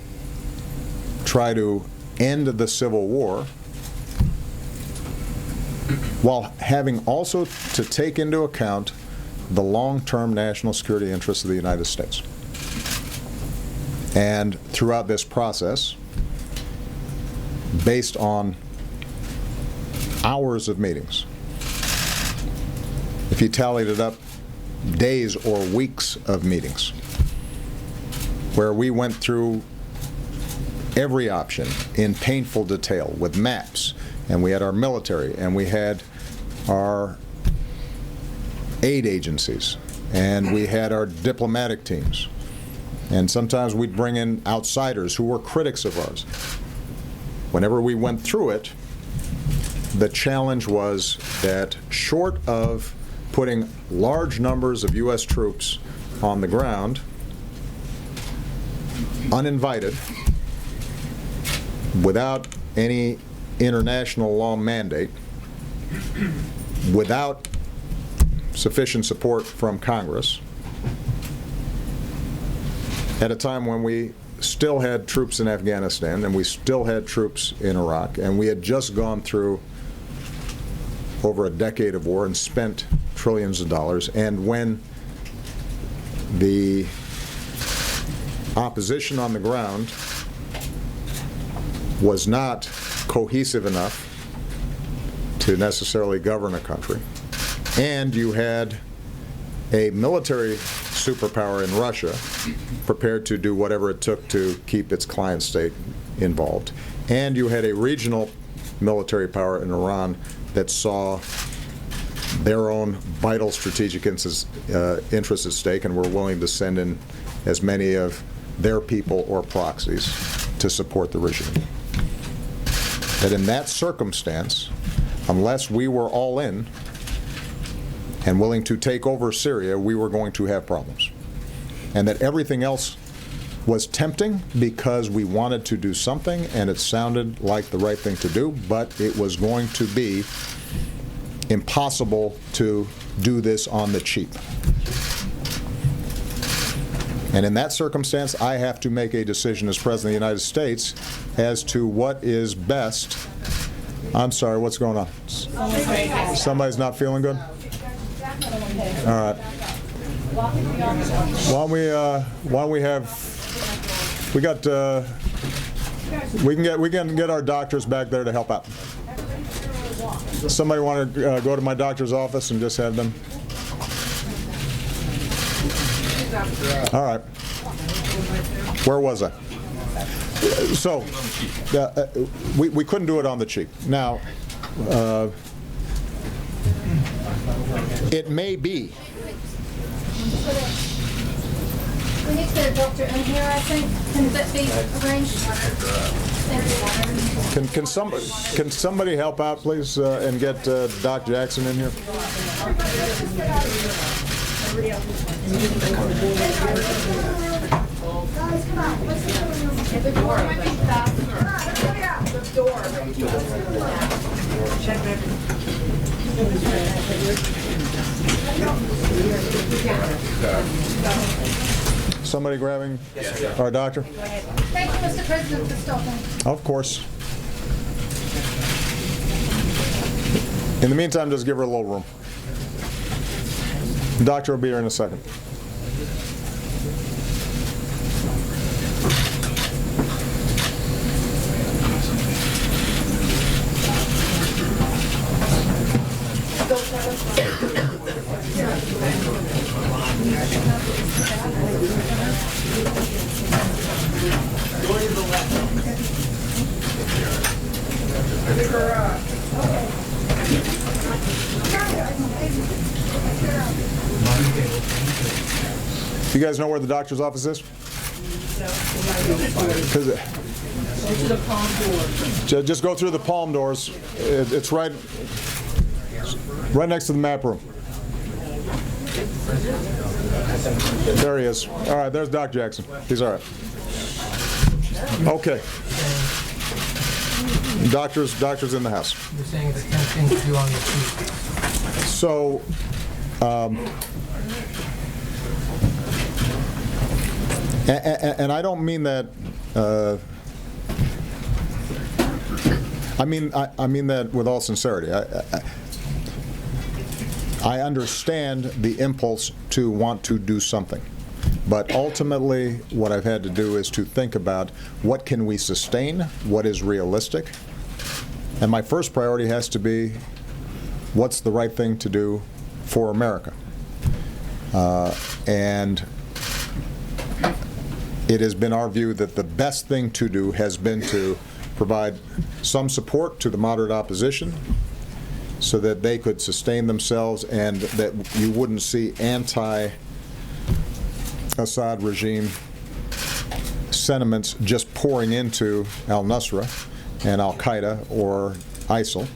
Speaker 5: try to end the civil war, while having also to take into account the long-term national security interests of the United States. And throughout this process, based on hours of meetings, if you tallied it up, days or weeks of meetings, where we went through every option in painful detail with maps, and we had our military, and we had our aid agencies, and we had our diplomatic teams, and sometimes we'd bring in outsiders who were critics of ours. Whenever we went through it, the challenge was that short of putting large numbers of U.S. troops on the ground, uninvited, without any international law mandate, without sufficient support from Congress, at a time when we still had troops in Afghanistan and we still had troops in Iraq, and we had just gone through over a decade of war and spent trillions of dollars, and when the opposition on the ground was not cohesive enough to necessarily govern a country, and you had a military superpower in Russia prepared to do whatever it took to keep its client state involved, and you had a regional military power in Iran that saw their own vital strategic interests at stake and were willing to send in as many of their people or proxies to support the regime. That in that circumstance, unless we were all in and willing to take over Syria, we were going to have problems. And that everything else was tempting because we wanted to do something and it sounded like the right thing to do, but it was going to be impossible to do this on the cheap. And in that circumstance, I have to make a decision as President of the United States as to what is best. I'm sorry, what's going on? Somebody's not feeling good? All right. Why don't we have, we can get our doctors back there to help out. Somebody want to go to my doctor's office and just have them? All right. Where was I? So, we couldn't do it on the cheap. Now, it may be.
Speaker 8: We need to get a doctor in here, I think. Can that be arranged?
Speaker 5: Can somebody help out, please, and get Doc Jackson in here?
Speaker 8: Guys, come on. What's going on? The door might be faster. The door.
Speaker 5: Somebody grabbing our doctor?
Speaker 8: Thank you, Mr. President, for stopping.
Speaker 5: Of course. In the meantime, just give her a little room. The doctor will be here in a second. You guys know where the doctor's office is? Just go through the palm doors. It's right next to the map room. There he is. All right, there's Doc Jackson. He's all right. Okay. Doctor's in the house.
Speaker 7: You're saying it's tempting to do on the cheap.
Speaker 5: So, and I don't mean that. I mean that with all sincerity. I understand the impulse to want to do something, but ultimately, what I've had to do is to think about what can we sustain, what is realistic, and my first priority has to be what's the right thing to do for America. And it has been our view that the best thing to do has been to provide some support to the moderate opposition so that they could sustain themselves and that you wouldn't see anti-Assad regime sentiments just pouring into al-Nusra and al-Qaeda or ISIL,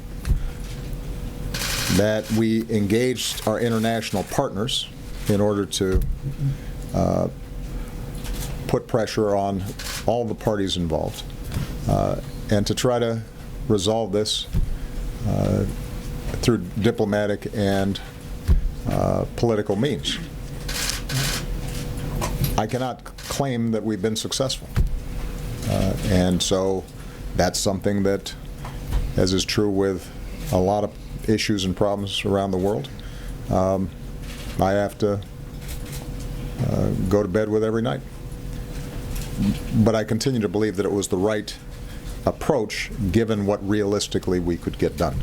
Speaker 5: that we engaged our international partners in order to put pressure on all the parties involved and to try to resolve this through diplomatic and political means. I cannot claim that we've been successful. And so that's something that, as is true with a lot of issues and problems around the world, I have to go to bed with every night. But I continue to believe that it was the right approach given what realistically we could get done.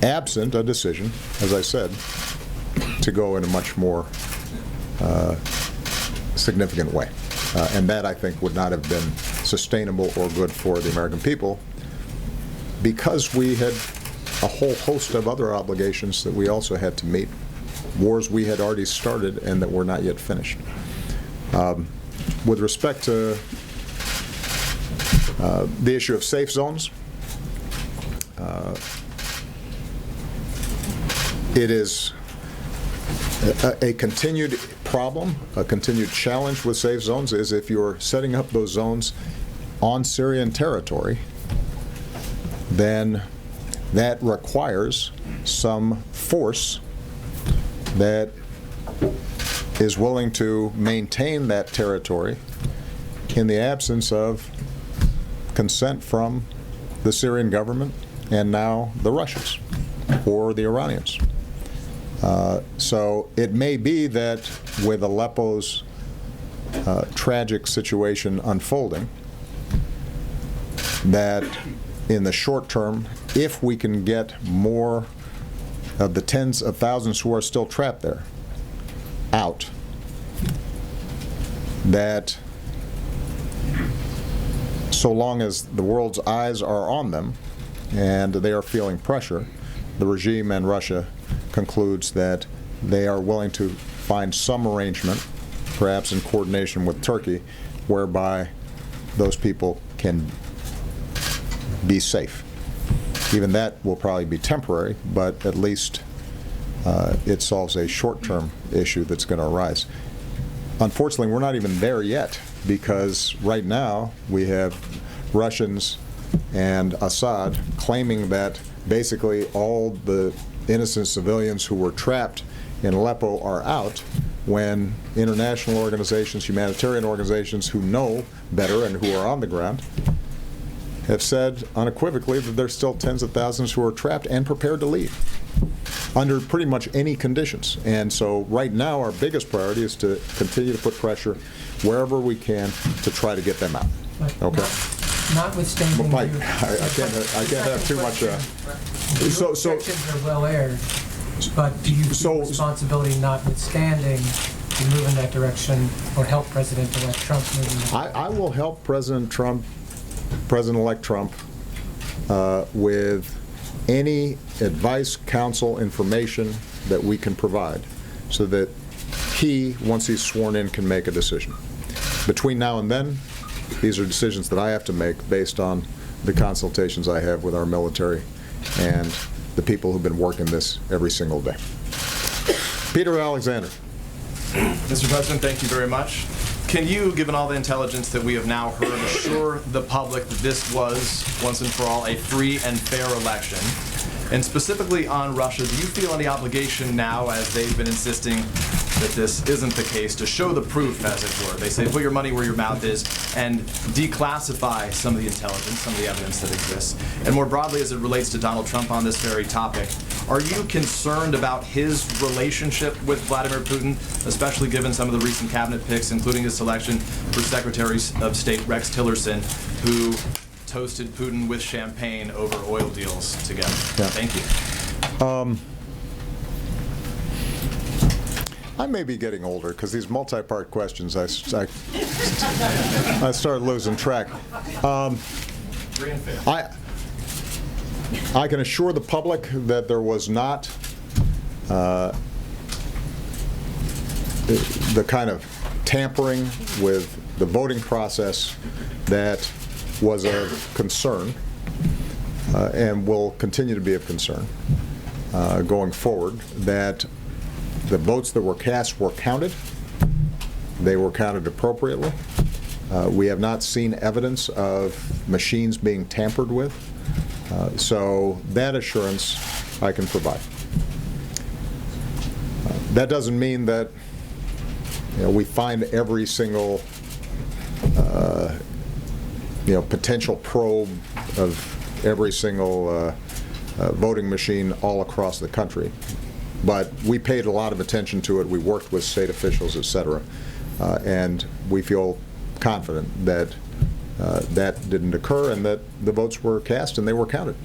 Speaker 5: Absent a decision, as I said, to go in a much more significant way. And that, I think, would not have been sustainable or good for the American people, because we had a whole host of other obligations that we also had to meet, wars we had already started and that were not yet finished. With respect to the issue of safe zones, it is a continued problem, a continued challenge with safe zones is if you're setting up those zones on Syrian territory, then that requires some force that is willing to maintain that territory in the absence of consent from the Syrian government and now the Russians or the Iranians. So it may be that with Aleppo's tragic situation unfolding, that in the short term, if we can get more of the tens of thousands who are still trapped there out, that so long as the world's eyes are on them and they are feeling pressure, the regime and Russia concludes that they are willing to find some arrangement, perhaps in coordination with Turkey, whereby those people can be safe. Even that will probably be temporary, but at least it solves a short-term issue that's going to arise. Unfortunately, we're not even there yet, because right now we have Russians and Assad claiming that basically all the innocent civilians who were trapped in Aleppo are out, when international organizations, humanitarian organizations who know better and who are on the ground have said unequivocally that there's still tens of thousands who are trapped and prepared to leave under pretty much any conditions. And so right now our biggest priority is to continue to put pressure wherever we can to try to get them out. Okay?
Speaker 7: Notwithstanding,
Speaker 5: Mike, I can't have too much.
Speaker 7: Your objectives are well aired, but do you feel responsibility notwithstanding to move in that direction, or help President-elect Trump move in that direction?
Speaker 5: I will help President-elect Trump with any advice, counsel, information that we can provide, so that he, once he's sworn in, can make a decision. Between now and then, these are decisions that I have to make based on the consultations I have with our military and the people who've been working this every single day. Peter Alexander.
Speaker 1: Mr. President, thank you very much. Can you, given all the intelligence that we have now heard, assure the public that this was, once and for all, a free and fair election? And specifically on Russia, do you feel any obligation now, as they've been insisting that this isn't the case, to show the proof, as it were? They say put your money where your mouth is and declassify some of the intelligence, some of the evidence that exists. And more broadly, as it relates to Donald Trump on this very topic, are you concerned about his relationship with Vladimir Putin, especially given some of the recent cabinet picks, including his selection for Secretary of State Rex Tillerson, who toasted Putin with champagne over oil deals together?
Speaker 5: Yeah.
Speaker 1: Thank you.
Speaker 5: I may be getting older, because these multi-part questions, I started losing track. I can assure the public that there was not the kind of tampering with the voting process that was of concern and will continue to be of concern. going forward, that the votes that were cast were counted. They were counted appropriately. We have not seen evidence of machines being tampered with. So that assurance I can provide. That doesn't mean that we find every single potential probe of every single voting machine all across the country. But we paid a lot of attention to it. We worked with state officials, et cetera. And we feel confident that that didn't occur and that the votes were cast and they were counted.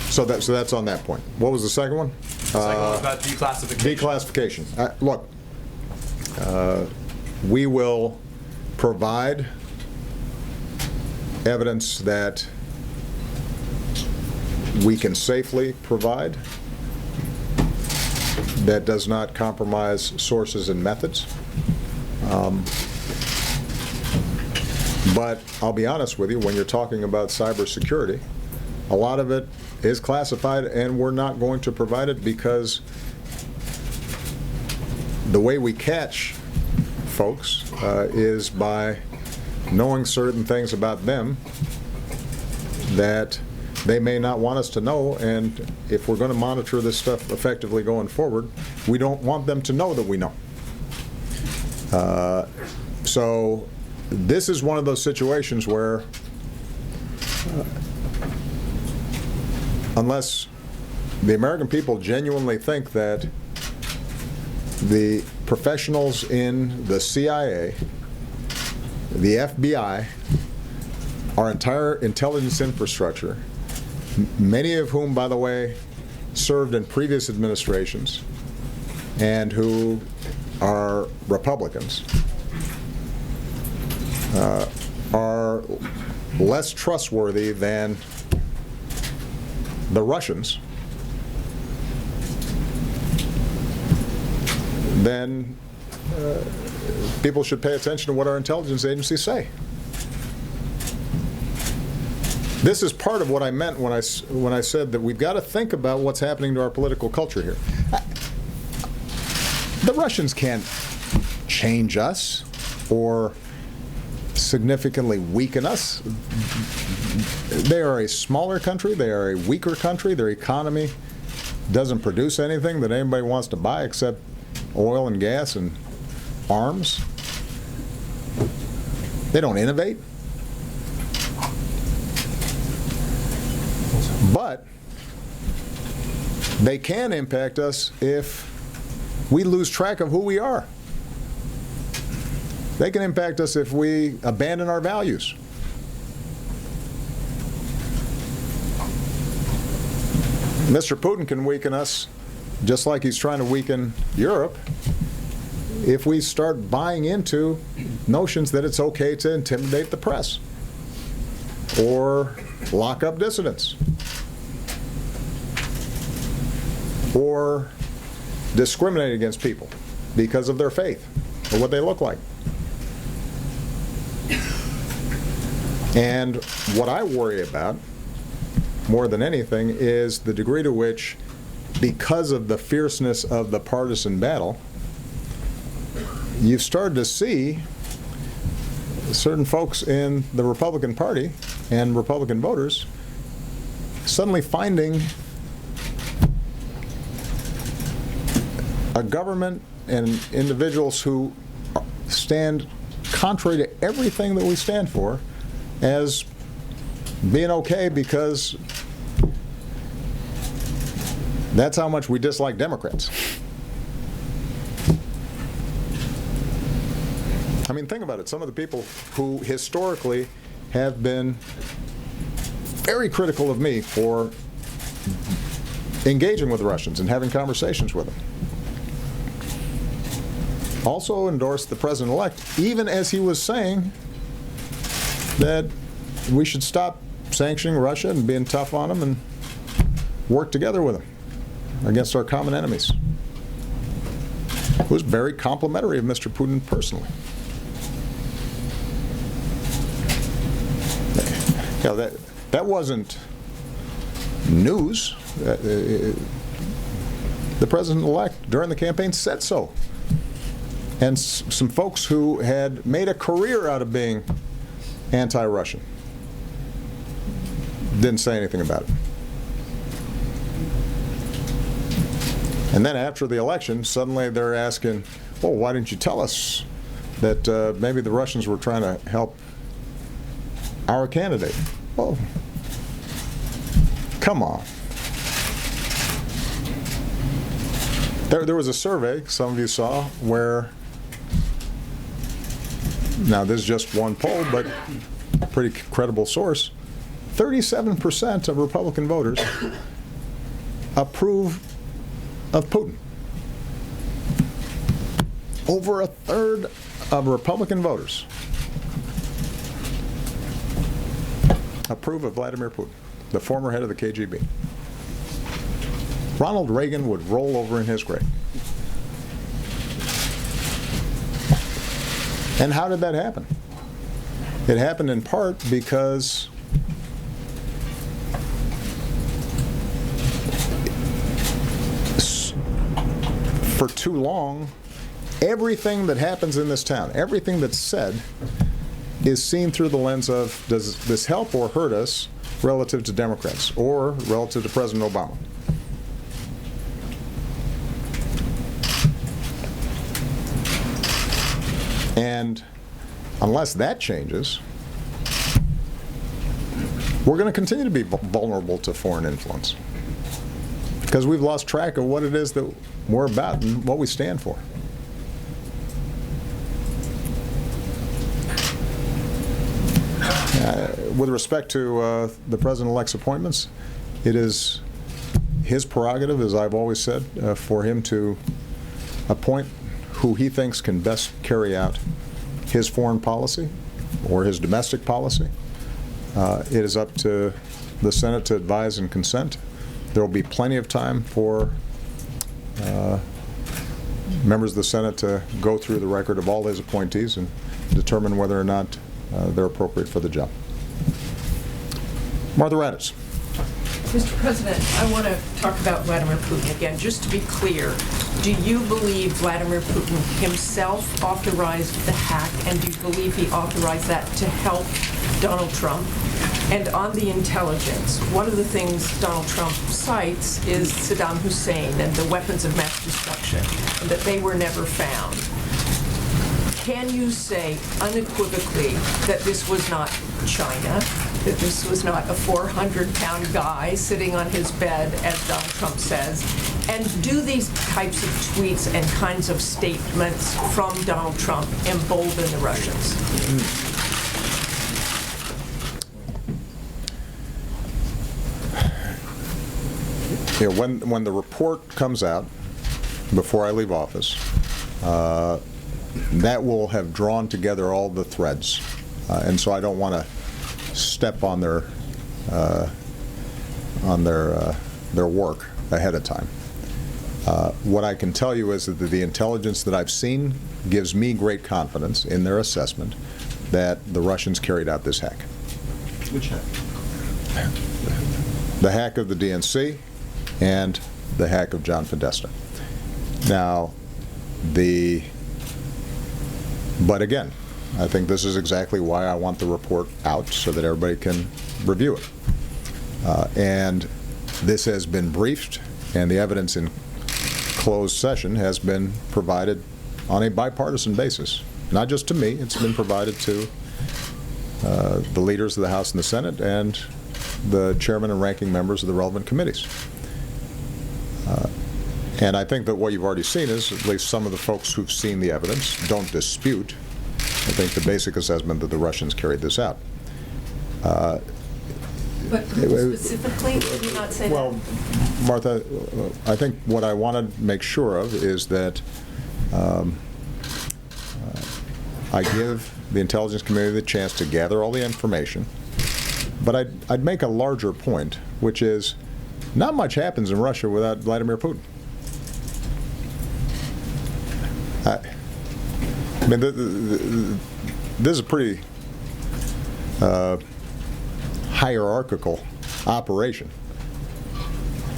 Speaker 5: So that's on that point. What was the second one?
Speaker 1: Second one was about declassification.
Speaker 5: Declassification. Look, we will provide evidence that we can safely provide that does not compromise sources and methods. But I'll be honest with you, when you're talking about cybersecurity, a lot of it is classified and we're not going to provide it because the way we catch folks is by knowing certain things about them that they may not want us to know, and if we're going to monitor this stuff effectively going forward, we don't want them to know that we know. So this is one of those situations where unless the American people genuinely think that the professionals in the CIA, the FBI, our entire intelligence infrastructure, many of whom, by the way, served in previous administrations and who are Republicans, are less trustworthy than the Russians, then people should pay attention to what our intelligence agencies say. This is part of what I meant when I said that we've got to think about what's happening to our political culture here. The Russians can't change us or significantly weaken us. They are a smaller country. They are a weaker country. Their economy doesn't produce anything that anybody wants to buy except oil and gas and arms. They don't innovate. But they can impact us if we lose track of who we are. They can impact us if we abandon our values. Mr. Putin can weaken us just like he's trying to weaken Europe if we start buying into notions that it's okay to intimidate the press or lock up dissidents or discriminate against people because of their faith or what they look like. And what I worry about more than anything is the degree to which, because of the fierceness of the partisan battle, you've started to see certain folks in the Republican Party and Republican voters suddenly finding a government and individuals who stand contrary to everything that we stand for as being okay because that's how much we dislike Democrats. I mean, think about it. Some of the people who historically have been very critical of me for engaging with the Russians and having conversations with them also endorsed the president-elect, even as he was saying that we should stop sanctioning Russia and being tough on them and work together with them against our common enemies. It was very complimentary of Mr. Putin personally. Yeah, that wasn't news. The president-elect during the campaign said so. And some folks who had made a career out of being anti-Russian didn't say anything about it. And then after the election, suddenly they're asking, well, why didn't you tell us that maybe the Russians were trying to help our candidate? Well, come on. There was a survey, some of you saw, where, now this is just one poll, but a pretty credible source, 37% of Republican voters approve of Putin. Over a third of Republican voters approve of Vladimir Putin, the former head of the KGB. Ronald Reagan would roll over in his grave. And how did that happen? It happened in part because for too long, everything that happens in this town, everything that's said, is seen through the lens of, does this help or hurt us relative to Democrats or relative to President Obama? And unless that changes, we're going to continue to be vulnerable to foreign influence because we've lost track of what it is that we're about and what we stand for. With respect to the President-elect's appointments, it is his prerogative, as I've always said, for him to appoint who he thinks can best carry out his foreign policy or his domestic policy. It is up to the Senate to advise and consent. There will be plenty of time for members of the Senate to go through the record of all his appointees and determine whether or not they're appropriate for the job. Martha Raddatz.
Speaker 3: Mr. President, I want to talk about Vladimir Putin again. Just to be clear, do you believe Vladimir Putin himself authorized the hack, and do you believe he authorized that to help Donald Trump? And on the intelligence, one of the things Donald Trump cites is Saddam Hussein and the weapons of mass destruction, and that they were never found. Can you say unequivocally that this was not China, that this was not a 400-pound guy sitting on his bed, as Donald Trump says? And do these types of tweets and kinds of statements from Donald Trump embolden the Russians?
Speaker 5: You know, when the report comes out before I leave office, that will have drawn together all the threads, and so I don't want to step on their work ahead of time. What I can tell you is that the intelligence that I've seen gives me great confidence in their assessment that the Russians carried out this hack.
Speaker 1: Which hack?
Speaker 5: The hack of the DNC and the hack of John Podesta. Now, but again, I think this is exactly why I want the report out, so that everybody can review it. And this has been briefed, and the evidence in closed session has been provided on a bipartisan basis. Not just to me, it's been provided to the leaders of the House and the Senate and the chairman and ranking members of the relevant committees. And I think that what you've already seen is at least some of the folks who've seen the evidence don't dispute, I think, the basic assessment that the Russians carried this out.
Speaker 3: But specifically, did you not say
Speaker 5: well,
Speaker 3: that?
Speaker 5: Martha, I think what I want to make sure of is that I give the intelligence community the chance to gather all the information, but I'd make a larger point, which is not much happens in Russia without Vladimir Putin. I mean, this is a pretty hierarchical operation.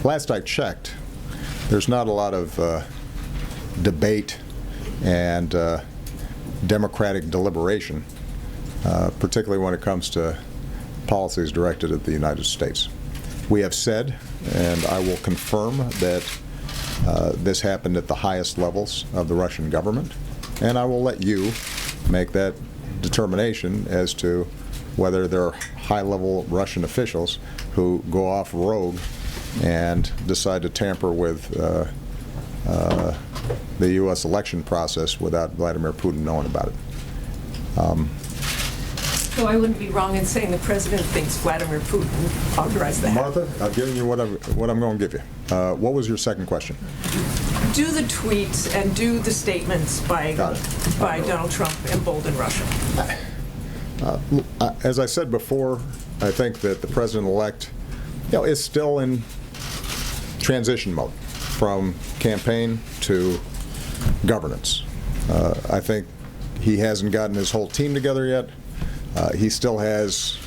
Speaker 5: last I checked, there's not a lot of debate and democratic deliberation, particularly when it comes to policies directed at the United States. We have said, and I will confirm, that this happened at the highest levels of the Russian government, and I will let you make that determination as to whether there are high-level Russian officials who go off rogue and decide to tamper with the U.S. election process without Vladimir Putin knowing about it.
Speaker 3: So I wouldn't be wrong in saying the president thinks Vladimir Putin authorized that.
Speaker 5: Martha, I've given you what I'm going to give you. What was your second question?
Speaker 3: Do the tweets and do the statements by Donald Trump embolden Russia?
Speaker 5: As I said before, I think that the president-elect, is still in transition mode from campaign to governance. I think he hasn't gotten his whole team together yet. He still has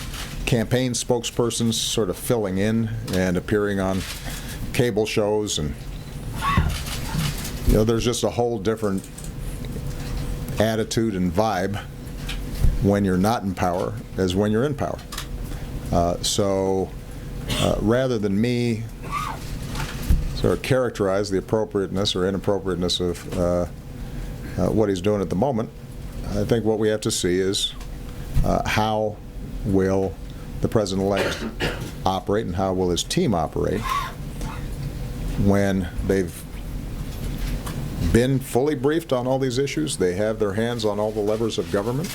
Speaker 5: campaign spokespersons sort of filling in and appearing on cable shows, and there's just a whole different attitude and vibe when you're not in power as when you're in power. So rather than me sort of characterize the appropriateness or inappropriateness of what he's doing at the moment, I think what we have to see is how will the president-elect operate and how will his team operate when they've been fully briefed on all these issues, they have their hands on all the levers of government,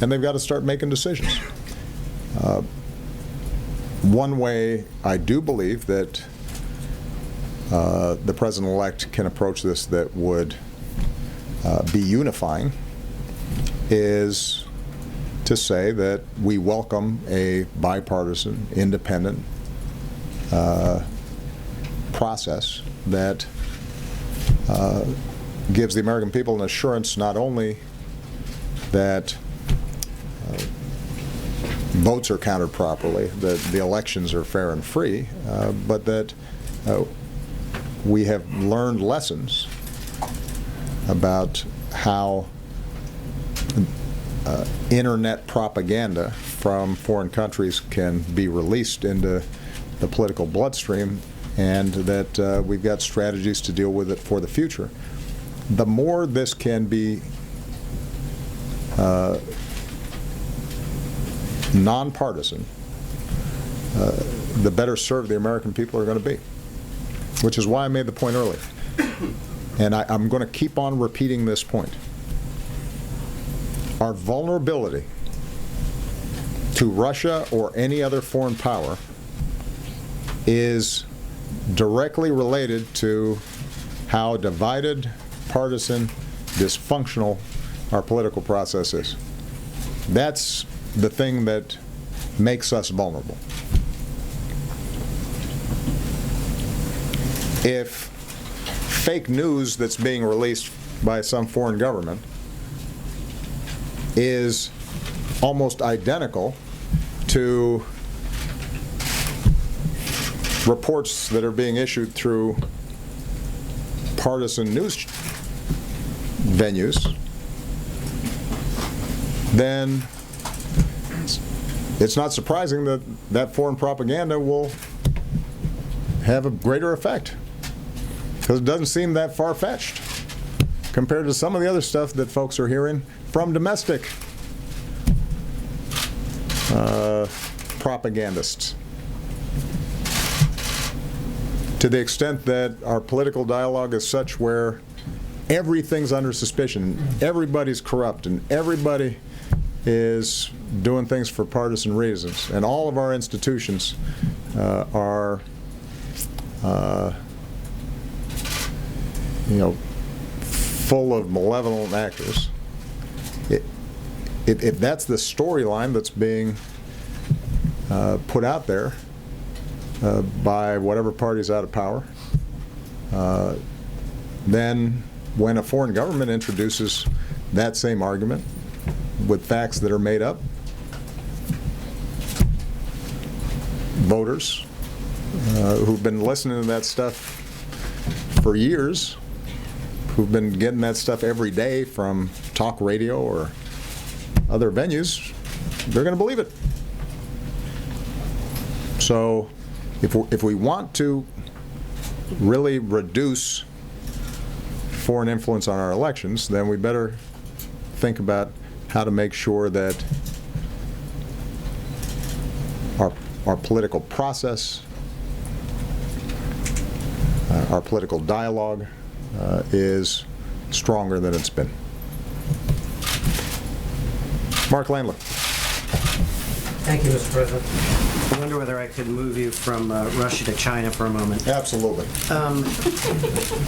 Speaker 5: and they've got to start making decisions. One way I do believe that the president-elect can approach this that would be unifying is to say that we welcome a bipartisan, independent process that gives the American people an assurance not only that votes are counted properly, that the elections are fair and free, but that we have learned lessons about how internet propaganda from foreign countries can be released into the political bloodstream, and that we've got strategies to deal with it for the future. The more this can be nonpartisan, the better served the American people are going to be, which is why I made the point earlier. And I'm going to keep on repeating this point. Our vulnerability to Russia or any other foreign power is directly related to how divided, partisan, dysfunctional our political process is. That's the thing that makes us vulnerable. If fake news that's being released by some foreign government is almost identical to reports that are being issued through partisan news venues, then it's not surprising that that foreign propaganda will have a greater effect, because it doesn't seem that far-fetched compared to some of the other stuff that folks are hearing from domestic propagandists. To the extent that our political dialogue is such where everything's under suspicion, everybody's corrupt, and everybody is doing things for partisan reasons, and all of our institutions are full of malevolent actors. If that's the storyline that's being put out there by whatever party's out of power, then when a foreign government introduces that same argument with facts that are made up, voters who've been listening to that stuff for years, who've been getting that stuff every day from talk radio or other venues, they're going to believe it. So if we want to really reduce foreign influence on our elections, then we better think about how to make sure that our political process, our political dialogue is stronger than it's been. Mark Landler.
Speaker 7: Thank you, Mr. President.
Speaker 9: I wonder whether I could move you from Russia to China for a moment.
Speaker 5: Absolutely.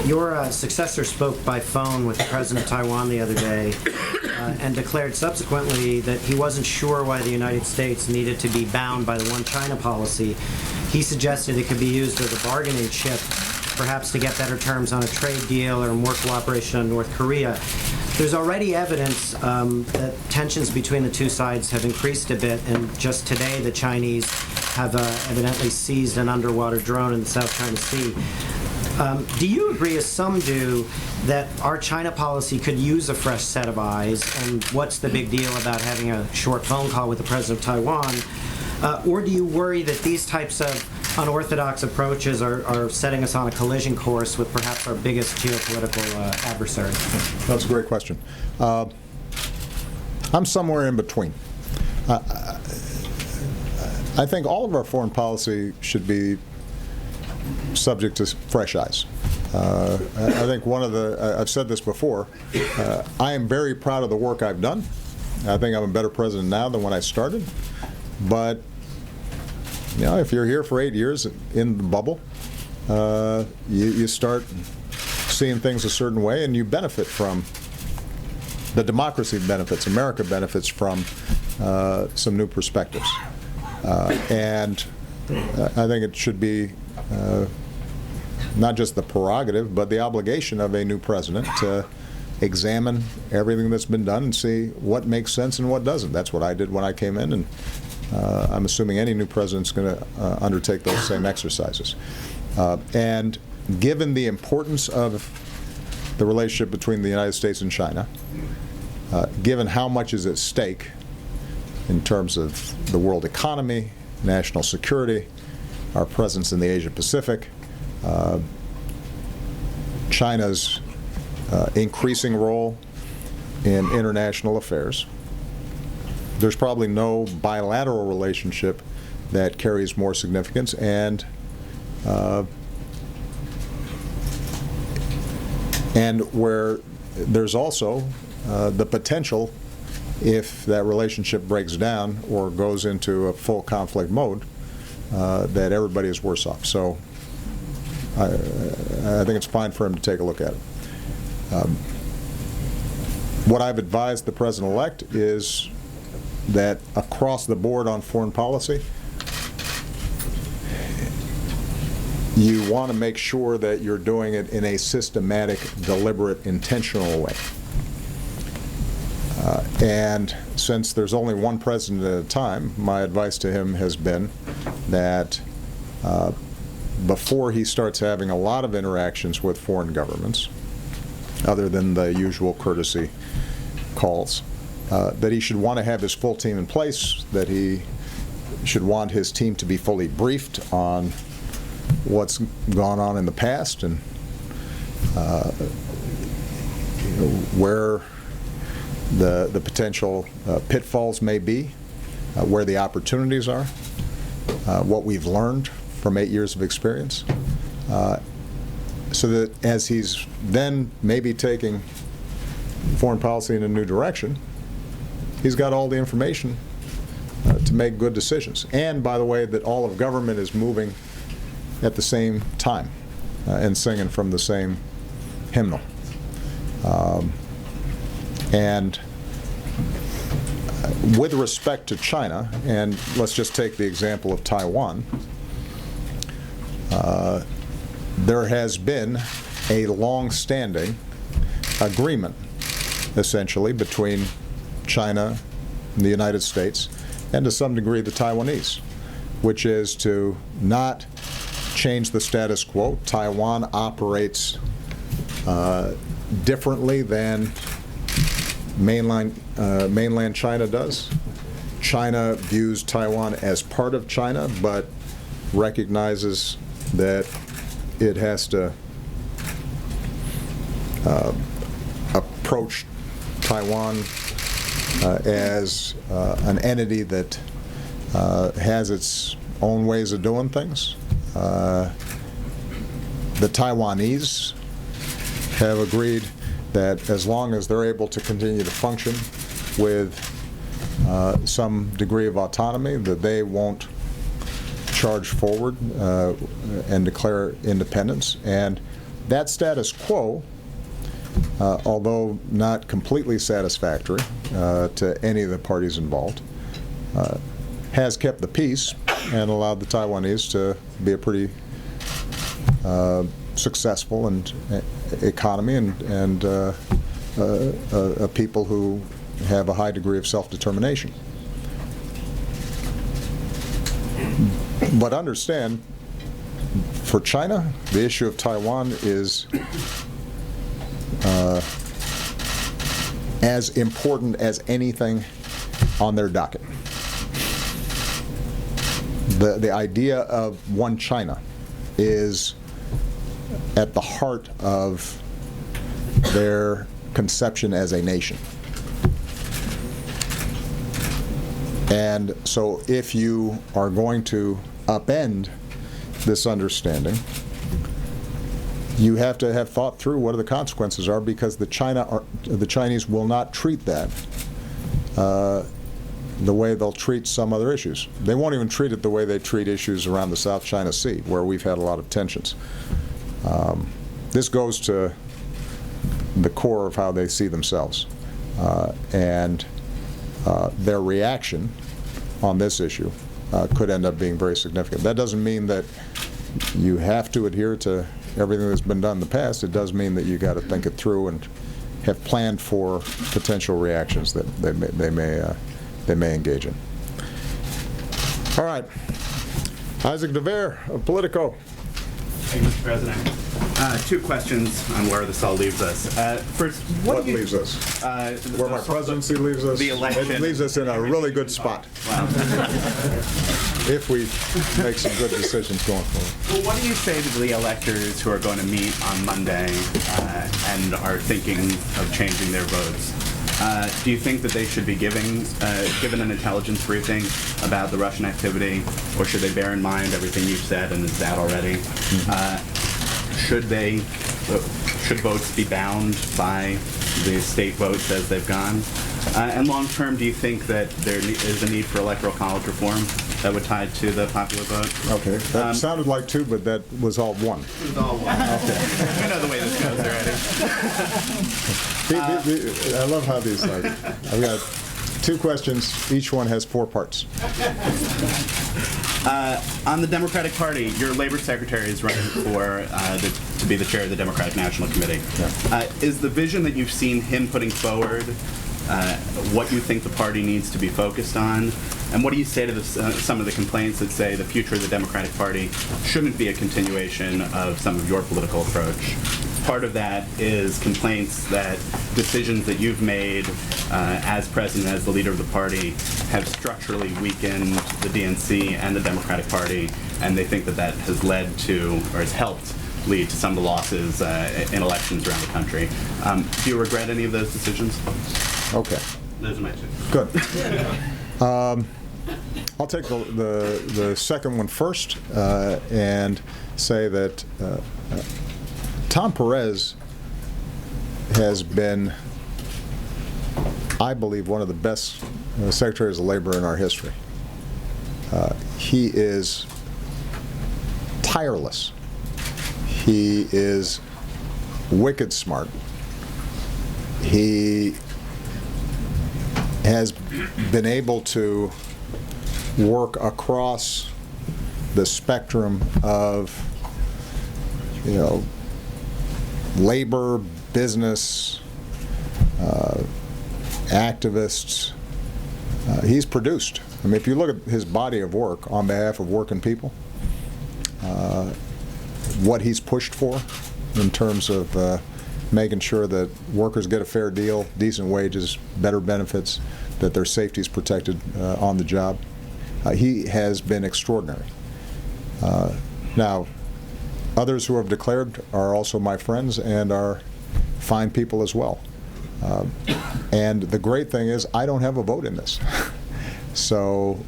Speaker 9: Your successor spoke by phone with the president of Taiwan the other day and declared subsequently that he wasn't sure why the United States needed to be bound by the One China policy. He suggested it could be used as a bargaining chip, perhaps to get better terms on a trade deal or more cooperation on North Korea. There's already evidence that tensions between the two sides have increased a bit, and just today the Chinese have evidently seized an underwater drone in the South China Sea. Do you agree, as some do, that our China policy could use a fresh set of eyes, and what's the big deal about having a short phone call with the president of Taiwan? Or do you worry that these types of unorthodox approaches are setting us on a collision course with perhaps our biggest geopolitical adversary?
Speaker 5: That's a great question. I'm somewhere in between. I think all of our foreign policy should be subject to fresh eyes. I think I've said this before, I am very proud of the work I've done. I think I'm a better president now than when I started. But you know, if you're here for 8 years in the bubble, you start seeing things a certain way, and you benefit from the democracy benefits. America benefits from some new perspectives, and I think it should be not just the prerogative, but the obligation of a new president to examine everything that's been done and see what makes sense and what doesn't. That's what I did when I came in, and I'm assuming any new president's going to undertake those same exercises. And given the importance of the relationship between the United States and China, given how much is at stake in terms of the world economy, national security, our presence in the Asia-Pacific, China's increasing role in international affairs, there's probably no bilateral relationship that carries more significance, and where there's also the potential, if that relationship breaks down or goes into a full conflict mode, that everybody is worse off. So I think it's fine for him to take a look at it. What I've advised the president-elect is that across the board on foreign policy, you want to make sure that you're doing it in a systematic, deliberate, intentional way. And since there's only one president at a time, my advice to him has been that before he starts having a lot of interactions with foreign governments, other than the usual courtesy calls, that he should want to have his full team in place, that he should want his team to be fully briefed on what's gone on in the past and where the potential pitfalls may be, where the opportunities are, what we've learned from 8 years of experience, so that as he's then maybe taking foreign policy in a new direction, he's got all the information to make good decisions. And, by the way, that all of government is moving at the same time and singing from the same hymnal. And with respect to China, and let's just take the example of Taiwan, there has been a long-standing agreement, essentially, between China and the United States, and to some degree the Taiwanese, which is to not change the status quo. Taiwan operates differently than mainland China does. China views Taiwan as part of China, but recognizes that it has to approach Taiwan as an entity that has its own ways of doing things. The Taiwanese have agreed that as long as they're able to continue to function with some degree of autonomy, that they won't charge forward and declare independence. And that status quo, although not completely satisfactory to any of the parties involved, has kept the peace and allowed the Taiwanese to be a pretty successful and economy and a people who have a high degree of self-determination. But understand, for China, the issue of Taiwan is as important as anything on their docket. The idea of one China is at the heart of their conception as a nation. And so if you are going to upend this understanding, you have to have thought through what the consequences are, because the Chinese will not treat that the way they'll treat some other issues. They won't even treat it the way they treat issues around the South China Sea, where we've had a lot of tensions. This goes to the core of how they see themselves. And their reaction on this issue could end up being very significant. That doesn't mean that you have to adhere to everything that's been done in the past. It does mean that you got to think it through and have planned for potential reactions that they may engage in. All right, Isaac DeVere of Politico.
Speaker 10: Thank you, Mr. President. Two questions on where this all leaves us. First,
Speaker 5: what leaves us? Where my presidency leaves us?
Speaker 10: The election.
Speaker 5: It leaves us in a really good spot.
Speaker 10: Wow.
Speaker 5: If we make some good decisions going forward.
Speaker 10: Well, what do you say to the electors who are going to meet on Monday and are thinking of changing their votes? Do you think that they should be given an intelligence briefing about the Russian activity, or should they bear in mind everything you've said and is that already? Should votes be bound by the state votes as they've gone? And long term, do you think that there is a need for electoral college reform that would tie to the popular vote?
Speaker 5: Okay, that sounded like two, but that was all one.
Speaker 10: It was all one. Okay. You know the way this goes already.
Speaker 5: I love how these are. I've got two questions. Each one has 4 parts.
Speaker 10: On the Democratic Party, your labor secretary is running for to be the chair of the Democratic National Committee. Yeah. Is the vision that you've seen him putting forward what you think the party needs to be focused on? And what do you say to some of the complaints that say the future of the Democratic Party shouldn't be a continuation of some of your political approach? Part of that is complaints that decisions that you've made as president, as the leader of the party, have structurally weakened the DNC and the Democratic Party, and they think that that has led to, or has helped lead to some of the losses in elections around the country. Do you regret any of those decisions?
Speaker 5: Okay.
Speaker 10: Those are my two.
Speaker 5: Good. I'll take the second one first and say that Tom Perez has been, I believe, one of the best secretaries of labor in our history. He is tireless. He is wicked smart. He has been able to work across the spectrum of, labor, business, activists. He's produced. I mean, if you look at his body of work on behalf of working people, what he's pushed for in terms of making sure that workers get a fair deal, decent wages, better benefits, that their safety is protected on the job. He has been extraordinary. Now, others who have declared are also my friends and are fine people as well. And the great thing is, I don't have a vote in this. So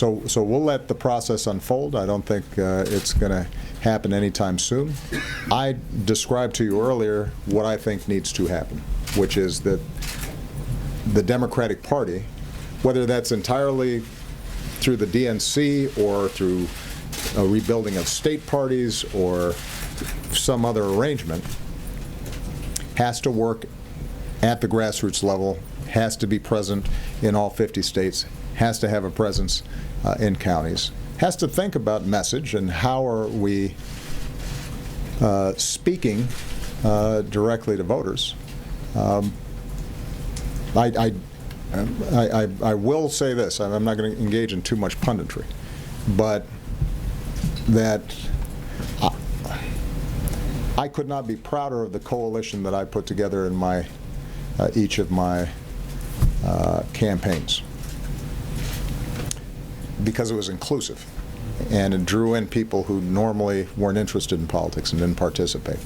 Speaker 5: we'll let the process unfold. I don't think it's going to happen anytime soon. I described to you earlier what I think needs to happen, which is that the Democratic Party, whether that's entirely through the DNC or through a rebuilding of state parties or some other arrangement, has to work at the grassroots level, has to be present in all 50 states, has to have a presence in counties, has to think about message and how are we speaking directly to voters. I will say this, I'm not going to engage in too much punditry, but that I could not be prouder of the coalition that I put together in my each of my campaigns, because it was inclusive and it drew in people who normally weren't interested in politics and didn't participate.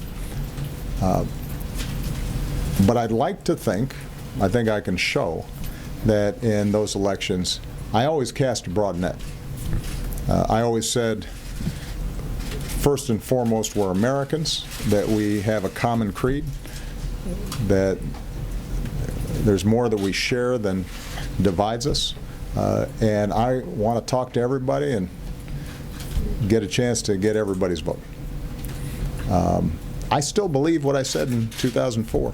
Speaker 5: But I'd like to think, I think I can show that in those elections I always cast a broad net. I always said, first and foremost, we're Americans, that we have a common creed, that there's more that we share than divides us, and I want to talk to everybody and get a chance to get everybody's vote. I still believe what I said in 2004,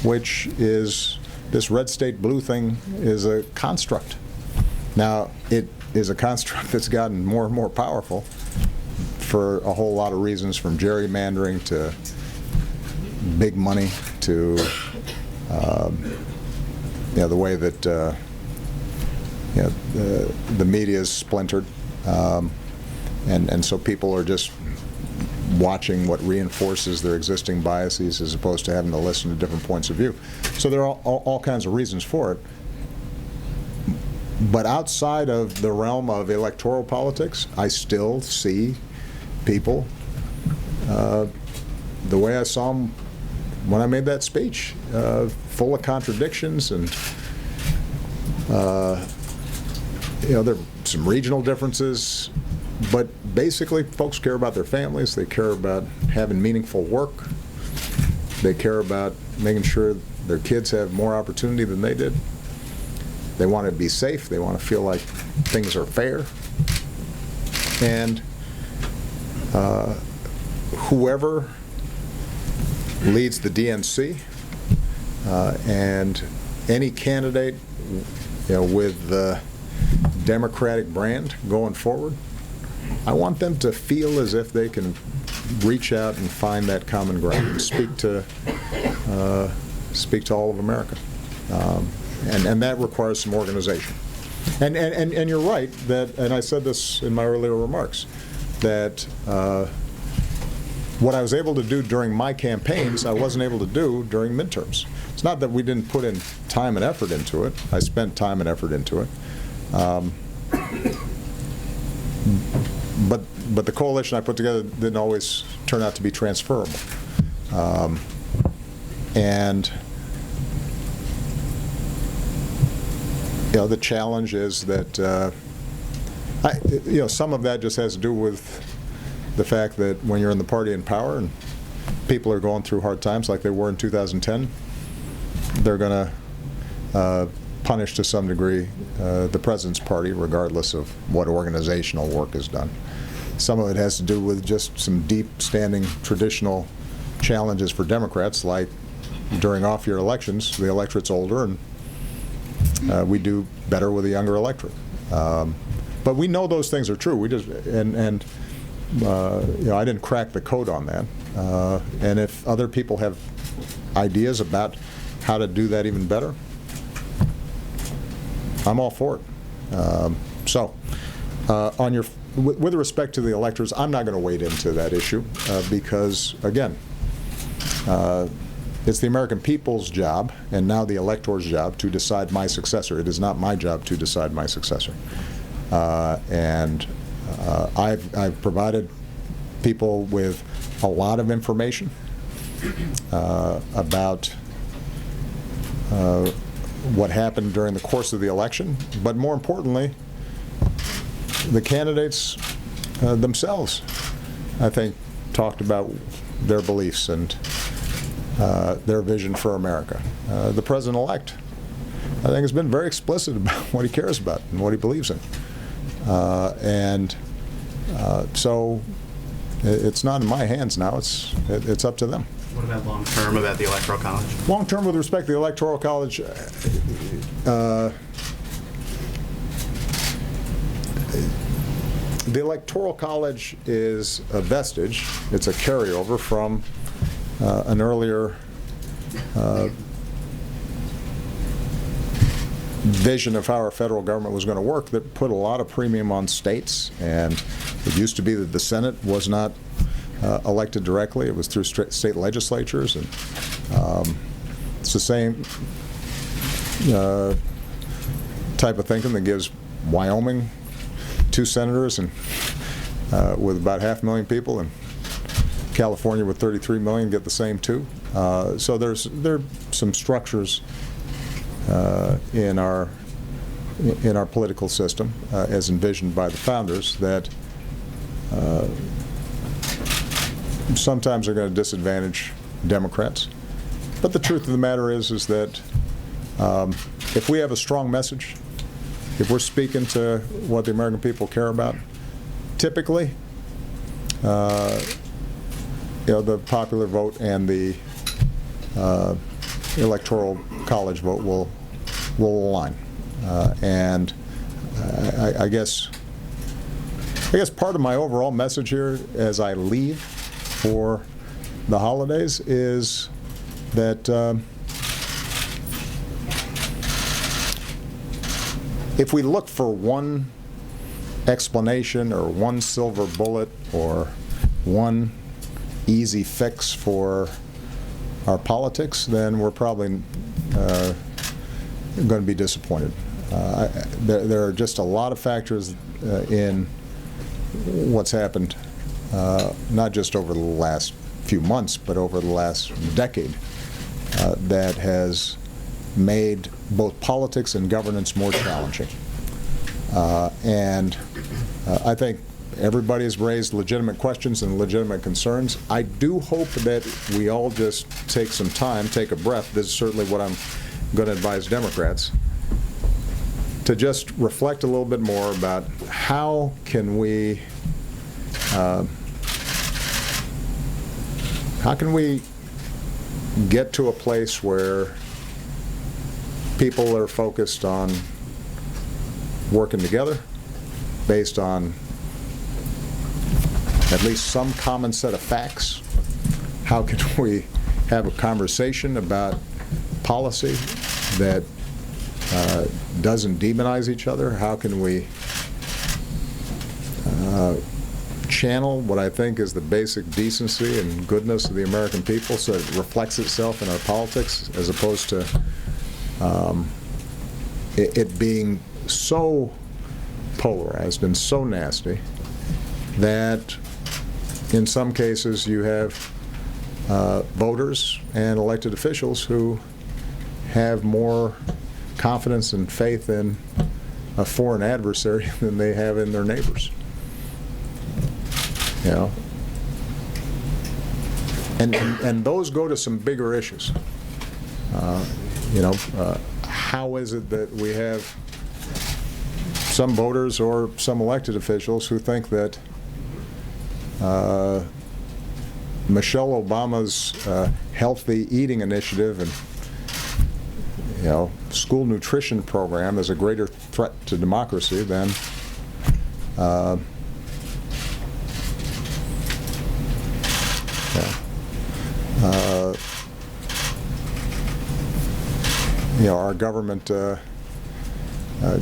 Speaker 5: which is this red state blue thing is a construct. Now, it is a construct that's gotten more and more powerful for a whole lot of reasons, from gerrymandering to big money to the way that the media is splintered, and so people are just watching what reinforces their existing biases as opposed to having to listen to different points of view. So there are all kinds of reasons for it. But outside of the realm of electoral politics, I still see people the way I saw them when I made that speech, full of contradictions, and there are some regional differences, but basically folks care about their families, they care about having meaningful work, they care about making sure their kids have more opportunity than they did, they want to be safe, they want to feel like things are fair, and whoever leads the DNC and any candidate with the Democratic brand going forward, I want them to feel as if they can reach out and find that common ground and speak to all of America, and that requires some organization. And you're right that, and I said this in my earlier remarks, that what I was able to do during my campaigns, I wasn't able to do during midterms. It's not that we didn't put in time and effort into it. I spent time and effort into it. But the coalition I put together didn't always turn out to be transferable. And the challenge is that some of that just has to do with the fact that when you're in the party in power and people are going through hard times like they were in 2010, they're going to punish to some degree the president's party, regardless of what organizational work is done. Some of it has to do with just some deep-standing traditional challenges for Democrats, like during off-year elections, the electorate's older, and we do better with a younger electorate. But we know those things are true. We just I didn't crack the code on that. And if other people have ideas about how to do that even better, I'm all for it. On with respect to the electors, I'm not going to wade into that issue because, again, it's the American people's job, and now the elector's job, to decide my successor. It is not my job to decide my successor. And I've provided people with a lot of information about what happened during the course of the election, but more importantly, the candidates themselves, I think, talked about their beliefs and their vision for America. The president-elect, I think, has been very explicit about what he cares about and what he believes in. So it's not in my hands now. It's up to them.
Speaker 10: What about long-term, about the Electoral College?
Speaker 5: Long-term, with respect to the Electoral College, the Electoral College is a vestige. It's a carryover from an earlier vision of how our federal government was going to work that put a lot of premium on states. And it used to be that the Senate was not elected directly. It was through state legislatures. And it's the same type of thinking that gives Wyoming 2 senators and with about 500,000 people, and California with 33 million get the same 2. So there are some structures in our political system, as envisioned by the founders, that sometimes are going to disadvantage Democrats. But the truth of the matter is that if we have a strong message, if we're speaking to what the American people care about, typically, the popular vote and the Electoral College vote will align. And I guess part of my overall message here as I leave for the holidays is that if we look for one explanation or one silver bullet or one easy fix for our politics, then we're probably going to be disappointed. There are just a lot of factors in what's happened, not just over the last few months, but over the last decade, that has made both politics and governance more challenging. And I think everybody has raised legitimate questions and legitimate concerns. I do hope that we all just take some time, take a breath. This is certainly what I'm going to advise Democrats, to just reflect a little bit more about how can we get to a place where people are focused on working together based on at least some common set of facts. How can we have a conversation about policy that doesn't demonize each other? How can we channel what I think is the basic decency and goodness of the American people so it reflects itself in our politics, as opposed to it being so polarized and so nasty that in some cases you have voters and elected officials who have more confidence and faith in a foreign adversary than they have in their neighbors. You know, and those go to some bigger issues. How is it that we have some voters or some elected officials who think that Michelle Obama's healthy eating initiative and school nutrition program is a greater threat to democracy than our government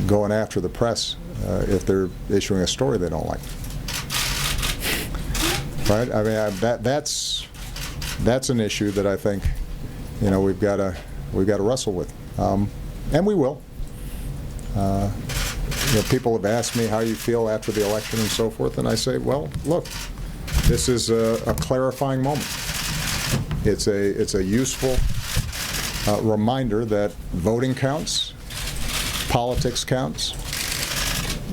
Speaker 5: going after the press if they're issuing a story they don't like. Right? I mean, that's an issue that I think, you know, we've got to wrestle with, and we will. You know, people have asked me how you feel after the election and so forth, and I say, well, look, this is a clarifying moment. It's a useful reminder that voting counts, politics counts.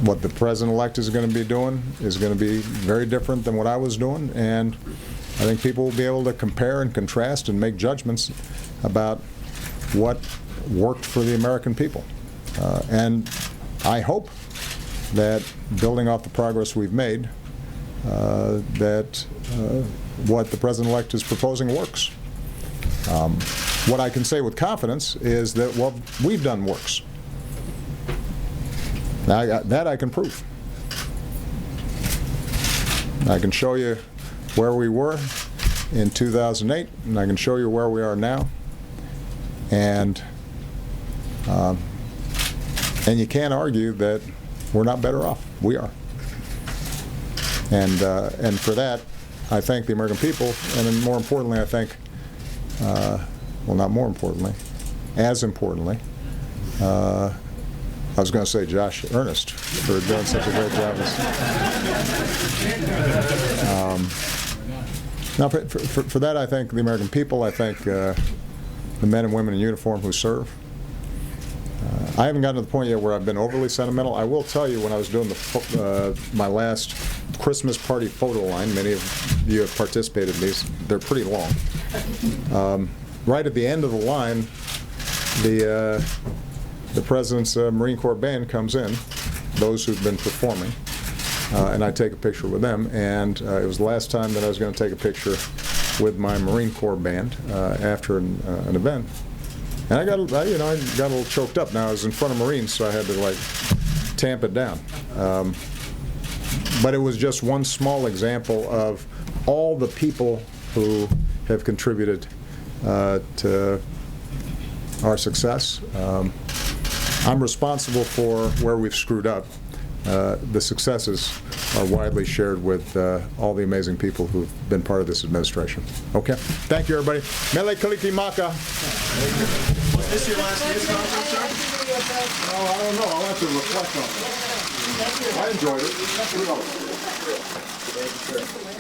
Speaker 5: What the president-elect is going to be doing is going to be very different than what I was doing, and I think people will be able to compare and contrast and make judgments about what worked for the American people. And I hope that, building off the progress we've made, that what the president-elect is proposing works. What I can say with confidence is that what we've done works. Now, that I can prove. I can show you where we were in 2008, and I can show you where we are now. And you can't argue that we're not better off. We are. And for that, I thank the American people, and then more importantly, I thank, well, not more importantly, as importantly, I was going to say Josh Earnest for doing such a great job. Now, for that, I thank the American people. I thank the men and women in uniform who serve. I haven't gotten to the point yet where I've been overly sentimental. I will tell you, when I was doing my last Christmas party photo line, many of you have participated in these. They're pretty long. Right at the end of the line, the President's Marine Corps band comes in, those who've been performing, and I take a picture with them. And it was the last time that I was going to take a picture with my Marine Corps band after an event. And I got a little choked up. Now I was in front of Marines, so I had to like tamp it down. But it was just one small example of all the people who have contributed to our success. I'm responsible for where we've screwed up. The successes are widely shared with all the amazing people who've been part of this administration. Okay? Thank you, everybody. Mele Kalikimaka.
Speaker 10: Was this your last news conference, sir?
Speaker 5: Oh, I don't know. I'll have to reflect on it. I enjoyed it. Thank you, sir.